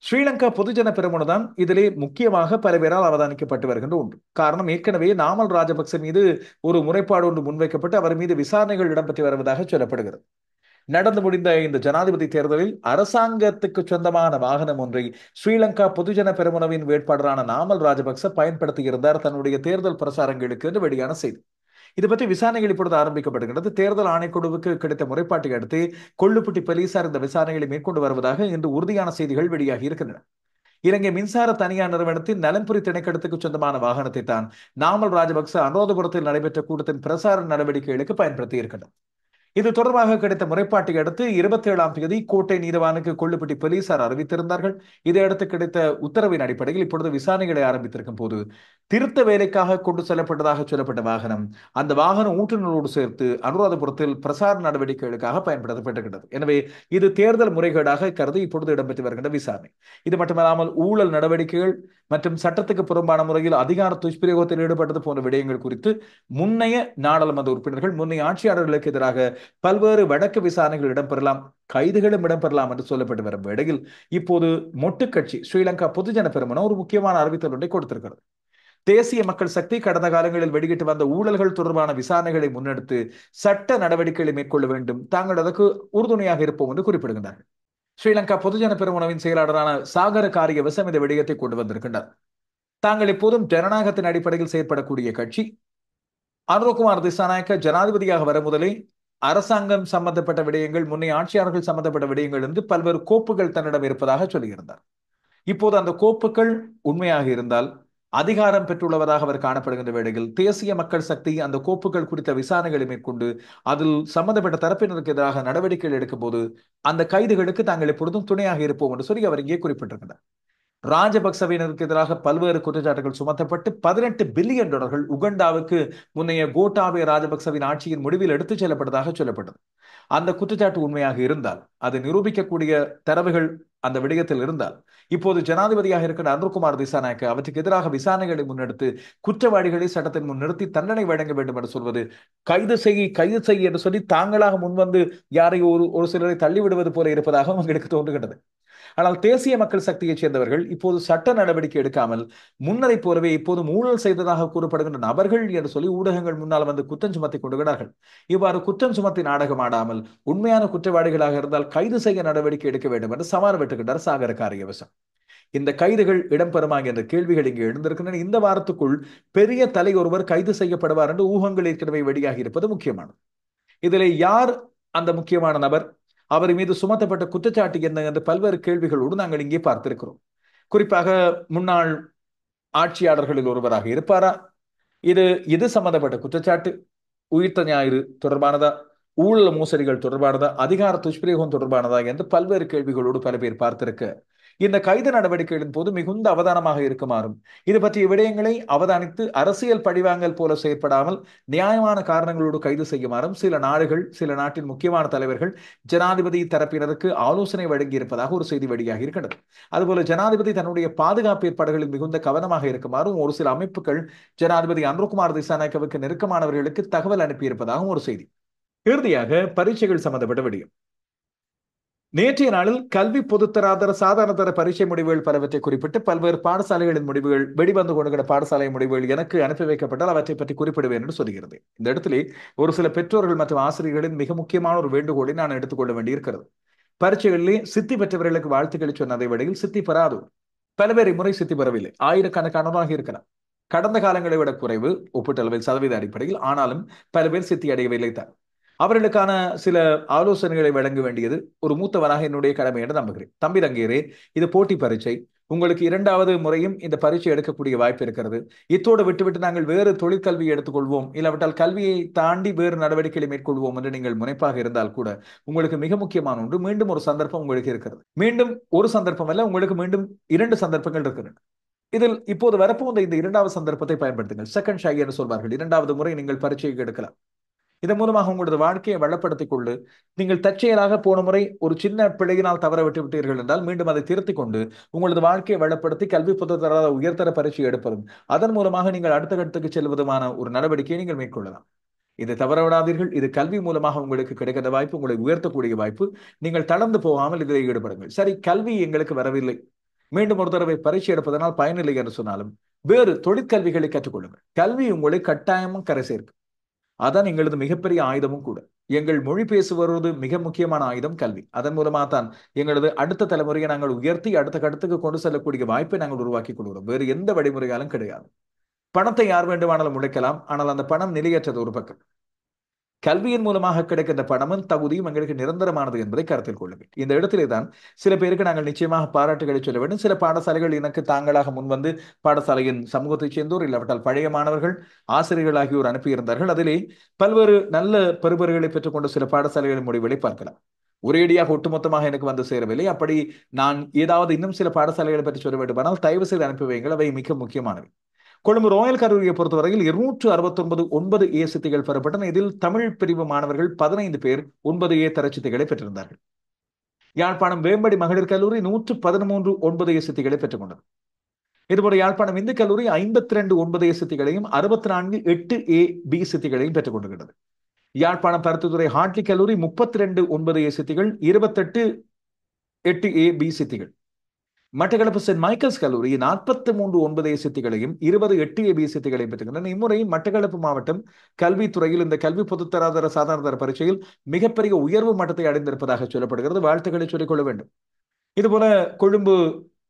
ஸ்ரீலங்கா பொதுஜன பெரமுன தான் இதிலே முக்கியமாக பல பேரால் அவதானிக்கப்பட்டு வருகின்ற ஒன்று. காரணம், ஏற்கனவே நாமல் ராஜபக்ச மீது ஒரு முறைப்பாடு ஒன்று முன்வைக்கப்பட்டு அவர் மீது விசாரணைகள் இடம்பெற்று வருவதாக சொல்லப்படுகிறது. நடந்து முடிந்த இந்த ஜனாதிபதி தேர்தலில் அரசாங்கத்துக்கு சொந்தமான வாகனம் ஒன்றை ஸ்ரீலங்கா பொதுஜன பெரமுனவின் வேட்பாளரான நாமல் ராஜபக்ச பயன்படுத்தியிருந்தார் தன்னுடைய தேர்தல் பிரசாரங்களுக்கு என்று வெளியான செய்தி. இது பற்றி விசாரணைகள் இப்பொழுது ஆரம்பிக்கப்படுகின்றது. தேர்தல் ஆணைக்குழுவுக்கு கிடைத்த முறைப்பாட்டை அடுத்து கொள்ளுப்பட்டி போலீசார் இந்த விசாரணைகளை மேற்கொண்டு வருவதாக இன்று உறுதியான செய்திகள் வெளியாகி இருக்கின்றன. இலங்கை மின்சார தனியார் நிறுவனத்தின் நலன்புரி திணைக்களத்துக்கு சொந்தமான வாகனத்தை தான் நாமல் ராஜபக்ச அனுராதபுரத்தில் நடைபெற்ற கூட்டத்தின் பிரசார நடவடிக்கைகளுக்கு பயன்படுத்தி இருக்கின்றனர். இது தொடர்பாக கிடைத்த முறைப்பாட்டை அடுத்து 27ஆம் தேதி கோட்டை நீதவானுக்கு கொள்ளுப்பட்டி போலீசார் அறிவித்திருந்தார்கள். இதையடுத்து கிடைத்த உத்தரவின் அடிப்படையில் இப்பொழுது விசாரணைகளை ஆரம்பித்திருக்கும் போது திருத்த வேலைக்காக கொண்டு செல்லப்பட்டதாக சொல்லப்பட்ட வாகனம், அந்த வாகன ஊட்டுநரோடு சேர்த்து அனுராதபுரத்தில் பிரசார நடவடிக்கைகளுக்காக பயன்படுத்தப்பட்டிருக்கிறது. எனவே இது தேர்தல் முறைகேடாக கருதி இப்பொழுது இடம்பெற்று வருகின்ற விசாரணை. இது மட்டுமல்லாமல் ஊழல் நடவடிக்கைகள் மற்றும் சட்டத்துக்கு புறம்பான முறையில் அதிகார துஷ்பிரயோகத்தில் ஈடுபட்டது போன்ற விடயங்கள் குறித்து முன்னைய நாடாளுமன்ற உறுப்பினர்கள், முன்னைய ஆட்சியாளர்களுக்கு எதிராக பல்வேறு வழக்கு விசாரணைகள் இடம்பெறலாம், கைதுகளும் இடம்பெறலாம் என்று சொல்லப்பட்டு வரும் வேளையில் இப்போது மொட்டு கட்சி ஸ்ரீலங்கா பொதுஜன பெரமுன ஒரு முக்கியமான அறிவித்தல் ஒன்றை கொடுத்திருக்கிறது. தேசிய மக்கள் சக்தி கடந்த காலங்களில் வெளியிட்டு வந்த ஊழல்கள் தொடர்பான விசாரணைகளை முன்னெடுத்து சட்ட நடவடிக்கைகளை மேற்கொள்ள வேண்டும், தாங்கள் அதற்கு உறுதுணையாக இருப்போம் என்று குறிப்பிடுகின்றார்கள். ஸ்ரீலங்கா பொதுஜன பெரமுனவின் செயலாளரான சாகர காரியவசம் இந்த விடயத்தை கொண்டு வந்திருக்கின்றார். தாங்கள் எப்போதும் ஜனநாயகத்தின் அடிப்படையில் செயற்படக்கூடிய கட்சி. அனுரகுமார் திசாநாயக்க ஜனாதிபதியாக வர முதலே அரசாங்கம் சம்பந்தப்பட்ட விடயங்கள், முன்னைய ஆட்சியாளர்கள் சம்பந்தப்பட்ட விடயங்கள் என்று பல்வேறு கோப்புகள் தன்னிடம் இருப்பதாக சொல்லியிருந்தார். இப்போது அந்த கோப்புகள் உண்மையாக இருந்தால் அதிகாரம் பெற்றுள்ளவராக அவர் காணப்படுகின்ற வேளையில் தேசிய மக்கள் சக்தி அந்த கோப்புகள் குறித்த விசாரணைகளை மேற்கொண்டு அதில் சம்பந்தப்பட்ட தரப்பினருக்கு எதிராக நடவடிக்கைகள் எடுக்கும் போது அந்த கைதுகளுக்கு தாங்கள் எப்பொழுதும் துணையாக இருப்போம் என்று சொல்லி அவர் இங்கே குறிப்பிட்டிருக்கிறார். ராஜபக்சவினருக்கு எதிராக பல்வேறு குற்றச்சாட்டுகள் சுமத்தப்பட்டு 18 பில்லியன் டாலர்கள் உகண்டாவுக்கு முன்னைய கோட்டாபய ராஜபக்சவின் ஆட்சியின் முடிவில் எடுத்துச் செல்லப்பட்டதாக சொல்லப்பட்டது. அந்த குற்றச்சாட்டு உண்மையாக இருந்தால், அது நிரூபிக்கக்கூடிய தரவுகள் அந்த விடயத்தில் இருந்தால், இப்போது ஜனாதிபதியாக இருக்கிற அனுர்குமார் திசாநாயக்க அவற்றுக்கு எதிராக விசாரணைகளை முன்னெடுத்து குற்றவாளிகளை சட்டத்தின் முன் நிறுத்தி தண்டனை வழங்க வேண்டும் என்று சொல்வது, கைது செய் என்று சொல்லி தாங்களாக முன்வந்து யாரையும் ஒரு சிலரை தள்ளிவிடுவது போல இருப்பதாக உங்களுக்கு தோன்றுகின்றது. ஆனால் தேசிய மக்கள் சக்தியைச் சேர்ந்தவர்கள் இப்போது சட்ட நடவடிக்கை எடுக்காமல் முன்னரை போலவே இப்போது ஊழல் செய்ததாக கூறப்படுகின்ற நபர்கள் என்று சொல்லி ஊடகங்கள் முன்னால் வந்து குற்றம் சுமத்தி கொண்டுகிறார்கள். இவ்வாறு குற்றம் சுமத்தி நாடகம் ஆடாமல் உண்மையான குற்றவாளிகளாக இருந்தால் கைது செய்ய நடவடிக்கை எடுக்க வேண்டும் என்று சவால் வெட்டுகின்றார் சாகர காரியவசம். இந்த கைதுகள் இடம்பெறுமா என்ற கேள்விகள் இங்கு எழுந்திருக்கின்றன. இந்த வாரத்துக்குள் பெரிய தலை ஒருவர் கைது செய்யப்படுவார் என்று ஊகங்கள் ஏற்கனவே வெளியாகி இருப்பது முக்கியமானது. இதிலே யார் அந்த முக்கியமான நபர், அவர் மீது சுமத்தப்பட்ட குற்றச்சாட்டு என்ன என்ற பல்வேறு கேள்விகளோடு நாங்கள் இங்கே பார்த்திருக்கிறோம். குறிப்பாக முன்னாள் ஆட்சியாளர்களில் ஒருவராக இருப்பாரா? இது சம்பந்தப்பட்ட குற்றச்சாட்டு உயிர்த்த ஞாயிறு தொடர்பானதா, ஊழல் மோசடிகள் தொடர்பானதா, அதிகார துஷ்பிரயோகம் தொடர்பானதா என்று பல்வேறு கேள்விகளோடு பல பேர் பார்த்திருக்க இந்த கைது நடவடிக்கைகளின் போது மிகுந்த அவதானமாக இருக்குமாறும், இது பற்றிய விடயங்களை அவதானித்து அரசியல் பழிவாங்கல் போல செயற்படாமல் நியாயமான காரணங்களோடு கைது செய்யுமாறும் சில நாட்டின் முக்கியமான தலைவர்கள் ஜனாதிபதி தரப்பினருக்கு ஆலோசனை வழங்கி இருப்பதாக ஒரு செய்தி வெளியாகி இருக்கிறது. அதுபோல ஜனாதிபதி தன்னுடைய பாதுகாப்பு ஏற்பாடுகளில் மிகுந்த கவனமாக இருக்குமாறும் ஒரு சில அமைப்புகள் ஜனாதிபதி அனுர்குமார் திசாநாயக்கவுக்கு நெருக்கமானவர்களுக்கு தகவல் அனுப்பியிருப்பதாகவும் ஒரு செய்தி. இறுதியாக பரீட்சைகள் சம்பந்தப்பட்ட விடயம். நேற்றைய நாளில் கல்வி பொதுத்தராதர சாதாரண தர பரீட்சை முடிவுகள் பலவற்றை குறிப்பிட்டு பல்வேறு பாடசாலைகளின் முடிவுகள், வெளிவந்து கொண்டுகிற பாடசாலை முடிவுகள் எனக்கு அனுப்பி வைக்கப்பட்டால் அவற்றை பற்றி குறிப்பிடுவேன் என்று சொல்கிறது. இந்த இடத்திலே ஒரு சில பெற்றோர்கள் மற்றும் ஆசிரியர்களின் மிக முக்கியமான ஒரு வேண்டுகோளை நான் எடுத்துக்கொள்ள வேண்டியிருக்கிறது. பரீட்சைகளிலே சித்தி பெற்றவர்களுக்கு வாழ்த்துக்களை சொன்னதை விடையில் சித்தி பெறாது பல பேர் இம்முறை சித்தி பெறவில்லை. ஆயிரக்கணக்கானதாக இருக்கலாம். கடந்த காலங்களை விட குறைவு ஒப்பீட்டளவில் சதவீத அடிப்படையில். ஆனாலும் பல பேர் சித்தி அடையவில்லை தான். அவர்களுக்கான சில ஆலோசனைகளை வழங்க வேண்டியது ஒரு மூத்தவராக என்னுடைய கடமை என்று நம்புகிறேன். தம்பி தங்கீரே, இது போட்டி பரீட்சை. உங்களுக்கு 2வது முறையும் இந்த பரீட்சை எடுக்கக்கூடிய வாய்ப்பு இருக்கிறது. இத்தோடு விட்டுவிட்டு நாங்கள் வேறு தொழிற்கல்வியை எடுத்துக்கொள்வோம், இல்லாவிட்டால் கல்வியை தாண்டி வேறு நடவடிக்கைகளை மேற்கொள்வோம் என்று நீங்கள் முனைப்பாக இருந்தால் கூட உங்களுக்கு மிக முக்கியமான ஒன்று, மீண்டும் ஒரு சந்தர்ப்பம் உங்களுக்கு இருக்கிறது. மீண்டும் ஒரு சந்தர்ப்பம் அல்ல, உங்களுக்கு மீண்டும் 2 சந்தர்ப்பங்கள் இருக்கிறது. இதில் இப்போது வரப்போன்ற இந்த 2வது சந்தர்ப்பத்தை பயன்படுத்துங்கள். செகண்ட் ஷை என்று சொல்வார்கள். 2வது முறை நீங்கள் பரீட்சைக்கு எடுக்கலாம். இதன் மூலமாக உங்களது வாழ்க்கையை வளப்படுத்திக் கொண்டு நீங்கள் தற்செயலாக போன முறை ஒரு சின்ன பிழையினால் தவற விட்டு விட்டீர்கள் என்றால் மீண்டும் அதை திருத்திக் கொண்டு உங்களது வாழ்க்கையை வளப்படுத்தி கல்வி பொதுத்தர உயர்தர பரீட்சை எடுப்பதும் அதன் மூலமாக நீங்கள் அடுத்த கட்டத்துக்கு செல்வதுமான ஒரு நடவடிக்கையை நீங்கள் மேற்கொள்ளலாம். இதை தவற விடாதீர்கள். இது கல்வி மூலமாக உங்களுக்கு கிடைக்கிற வாய்ப்பு, உங்களை உயர்த்தக்கூடிய வாய்ப்பு. நீங்கள் தளர்ந்து போகாமல் இதில் ஈடுபடுங்கள். சரி, கல்வி எங்களுக்கு வரவில்லை, மீண்டும் ஒரு தடவை பரீட்சை எடுப்பதனால் பயனில்லை என்று சொன்னாலும் வேறு தொழிற்கல்விகளை கற்றுக்கொள்ளுங்கள். கல்வி உங்களை கட்டாயமும் கரை சேர்க்கும். அதான் எங்களது மிகப்பெரிய ஆயுதமும் கூட. எங்கள் மொழி பேசுவது மிக முக்கியமான ஆயுதம் கல்வி. அதன் மூலமாக தான் எங்களது அடுத்த தலைமுறையை நாங்கள் உயர்த்தி அடுத்த கட்டத்துக்கு கொண்டு செல்லக்கூடிய வாய்ப்பை நாங்கள் உருவாக்கி கொள்கிறோம். வேறு எந்த வழிமுறையாலும் கிடையாது. பணத்தை யார் வேண்டுமானாலும் உழைக்கலாம், ஆனால் அந்த பணம் நிலையற்றது ஒரு பக்கம். கல்வியின் மூலமாக கிடைக்கின்ற பணமும் தகுதியும் எங்களுக்கு நிரந்தரமானது என்பதை கருத்தில் கொள்ளுங்கள். இந்த இடத்திலே தான் சில பேருக்கு நாங்கள் நிச்சயமாக பாராட்டுகளை சொல்ல வேண்டும். சில பாடசாலைகள் எனக்கு தாங்களாக முன்வந்து பாடசாலையின் சமூகத்தைச் சேர்ந்தோர் இல்லாவிட்டால் பழைய மாணவர்கள், ஆசிரியர்கள் ஆகியோர் அனுப்பியிருந்தார்கள். அதிலே பல்வேறு நல்ல பெறுபர்களை பெற்றுக்கொண்ட சில பாடசாலைகளின் முடிவுகளை பார்க்கலாம். ஒரேடியாக ஒட்டுமொத்தமாக எனக்கு வந்து சேரவில்லை. அப்படி நான் ஏதாவது இன்னும் சில பாடசாலைகளை பற்றி சொல்ல வேண்டுமானால் தயவு செய்து அனுப்பி வையுங்கள். அவை மிக முக்கியமானவை. கொழும்பு ராயல் கல்லூரியை பொறுத்தவரையில் 269 9A சித்திகள் பெறப்பட்டன. இதில் தமிழ் பிரிவு மாணவர்கள் 15 பேர் 9A தரச்சித்திகளை பெற்றிருந்தார்கள். யாழ்ப்பாணம் வேம்படி மகளிர் கல்லூரி 113 9A சித்திகளை பெற்றுக் கொண்டது. இதுபோல யாழ்ப்பாணம் இந்து கல்லூரி 52 9A சித்திகளையும் 64 8AB சித்திகளையும் பெற்றுக் கொண்டிருக்கிறது. யாழ்ப்பாணம் பருத்தித்துறை ஹாட்லி கல்லூரி 32 9A சித்திகள், 28 8AB சித்திகள். மட்டக்களப்பு சென்ட் மைக்கேல்ஸ் கல்லூரி 43 9A சித்திகளையும் 20 8AB சித்திகளையும் பெற்றுகின்றன. இம்முறை மட்டக்களப்பு மாவட்டம் கல்வித்துறையில் இந்த கல்வி பொதுத்தராதர சாதாரண பரீட்சையில் மிகப்பெரிய உயர்வு மட்டத்தை அடைந்திருப்பதாக சொல்லப்படுகிறது. வாழ்த்துக்களை சொல்லிக்கொள்ள வேண்டும். இதுபோல கொழும்பு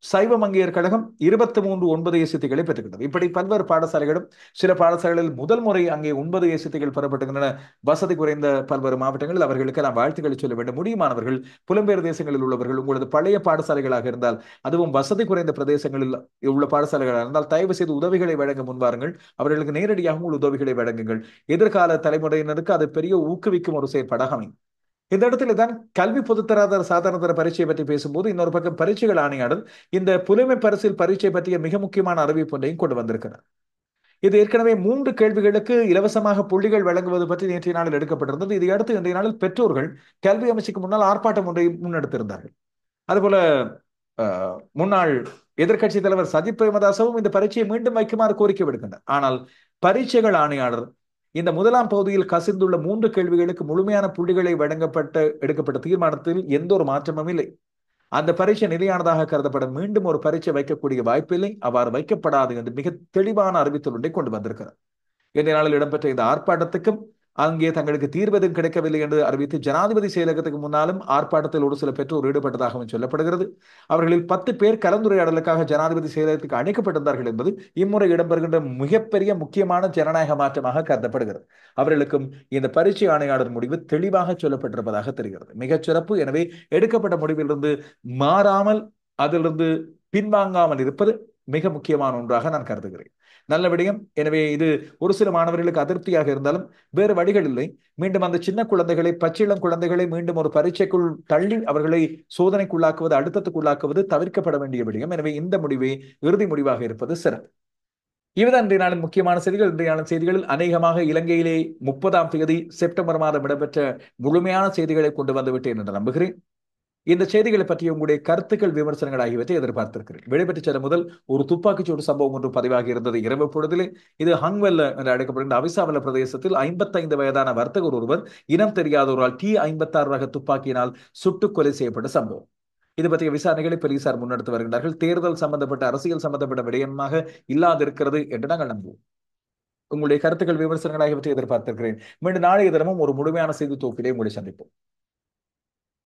சைவ மங்கையர் கழகம் 23 ஏசித்திகளை பெற்றுக்கின்றது. இப்படி பல்வேறு பாடசாலைகளும் சில பாடசாலைகளில் முதல் முறை அங்கே 9 ஏசித்திகள் பெறப்பட்டுகின்றன. வசதி குறைந்த பல்வேறு மாவட்டங்களில் அவர்களுக்கு நான் வாழ்த்துக்களை சொல்ல வேண்டும். முடியுமானவர்கள் புலம்பெயர் தேசங்களில் உள்ளவர்கள் உங்களது பழைய பாடசாலைகளாக இருந்தால், அதுவும் வசதி குறைந்த பிரதேசங்களில் உள்ள பாடசாலைகளாக இருந்தால் தயவு செய்து உதவிகளை வழங்க முன்வாருங்கள். அவர்களுக்கு நேரடியாக உங்கள் உதவிகளை வழங்குங்கள். எதிர்கால தலைமுறையினருக்கு அது பெரிய ஊக்குவிக்கும் ஒரு செயற்பாடாக அமையும். இந்த இடத்துல தான் கல்வி பொதுத்தராதர சாதாரணதர பரீட்சையை பற்றி பேசும்போது இன்னொரு பக்கம் பரீட்சைகள் ஆணையாளர் இந்த புலமை பரிசில் பரீட்சை பற்றிய மிக முக்கியமான அறிவிப்பு ஒன்றையும் கொண்டு வந்திருக்கிறார். இது ஏற்கனவே 3 கேள்விகளுக்கு இலவசமாக புள்ளிகள் வழங்குவது பற்றி நேற்றைய நாளில் எடுக்கப்பட்டிருந்தது. இதையடுத்து இன்றைய நாளில் பெற்றோர்கள் கல்வி அமைச்சுக்கு முன்னால் ஆர்ப்பாட்டம் ஒன்றை முன்னெடுத்திருந்தார்கள். அதுபோல முன்னாள் எதிர்க்கட்சி தலைவர் சஜித் பிரேமதாசவும் இந்த பரீட்சையை மீண்டும் வைக்குமாறு கோரிக்கை விடுக்கின்றனர். ஆனால் பரீட்சைகள் ஆணையாளர் இந்த முதலாம் பகுதியில் கசிந்துள்ள 3 கேள்விகளுக்கு முழுமையான புள்ளிகளை எடுக்கப்பட்ட தீர்மானத்தில் எந்த ஒரு மாற்றமும் இல்லை. அந்த பரீட்சை நிலையானதாக கருதப்பட மீண்டும் ஒரு பரீட்சை வைக்கக்கூடிய வாய்ப்பில்லை. அவ்வாறு வைக்கப்படாது என்று மிக தெளிவான அறிவித்தல் ஒன்றை கொண்டு வந்திருக்கிறார். இன்றைய நாளில் இடம்பெற்ற இந்த ஆர்ப்பாட்டத்துக்கும் அங்கே தங்களுக்கு தீர்வதும் கிடைக்கவில்லை என்று அறிவித்து ஜனாதிபதி செயலகத்துக்கு முன்னாலும் ஆர்ப்பாட்டத்தில் ஒரு சில பெற்றோர் ஈடுபட்டதாகவும் சொல்லப்படுகிறது. அவர்களில் 10 பேர் கலந்துரையாடலுக்காக ஜனாதிபதி செயலகத்துக்கு அழைக்கப்பட்டிருந்தார்கள் என்பது இம்முறை இடம்பெறுகின்ற மிகப்பெரிய முக்கியமான ஜனநாயக மாற்றமாக கருதப்படுகிறது. அவர்களுக்கும் இந்த பரீட்சை ஆணையாளர் முடிவு தெளிவாக சொல்லப்பட்டிருப்பதாக தெரிகிறது. மிகச் சிறப்பு. எனவே எடுக்கப்பட்ட முடிவிலிருந்து மாறாமல் அதிலிருந்து பின்வாங்காமல் இருப்பது மிக முக்கியமான ஒன்றாக நான் கருதுகிறேன். நல்ல விடயம். எனவே இது ஒரு சில மாணவர்களுக்கு அதிருப்தியாக இருந்தாலும் வேறு வழிகள் இல்லை. மீண்டும் அந்த சின்ன குழந்தைகளை, பச்சிளம் குழந்தைகளை மீண்டும் ஒரு பரீட்சைக்குள் தள்ளி அவர்களை சோதனைக்குள்ளாக்குவது, அழுத்தத்துக்குள்ளாக்குவது தவிர்க்கப்பட வேண்டிய விடயம். எனவே இந்த முடிவே இறுதி முடிவாக இருப்பது சிறப்பு. இவைதான் இன்றைய நாளின் முக்கியமான செய்திகள். இன்றைய நாளின் செய்திகளில் அநேகமாக இலங்கையிலே 30ஆம் தேதி செப்டம்பர் மாதம் இடம்பெற்ற முழுமையான செய்திகளை கொண்டு வந்துவிட்டேன் என்று நம்புகிறேன். இந்த செய்திகளை பற்றிய உங்களுடைய கருத்துக்கள், விமர்சனங்கள் ஆகியவற்றை எதிர்பார்த்திருக்கிறேன். விடைபெற்று சென்ற முதல் ஒரு துப்பாக்கிச்சூடு சம்பவம் ஒன்று பதிவாகி இருந்தது இரவு பொழுதிலே. இது ஹங்வெல்ல என்று அழைக்கப்படுகின்ற அவிசாவல பிரதேசத்தில் 55 வயதான வர்த்தகர் ஒருவர் இனம் தெரியாத ஒரு T56 ரக துப்பாக்கியினால் சுட்டுக் கொலை செய்யப்பட்ட சம்பவம். இது பற்றிய விசாரணைகளை போலீசார் முன்னெடுத்து வருகின்றார்கள். தேர்தல் சம்பந்தப்பட்ட, அரசியல் சம்பந்தப்பட்ட விடயமாக இல்லாதிருக்கிறது என்று நாங்கள் நம்புவோம். உங்களுடைய கருத்துக்கள், விமர்சனங்கள் ஆகியவற்றை எதிர்பார்த்திருக்கிறேன். மீண்டும் நாளைய தினமும் ஒரு முழுமையான செய்தி தொகுப்பிலே உங்களை சந்திப்போம்.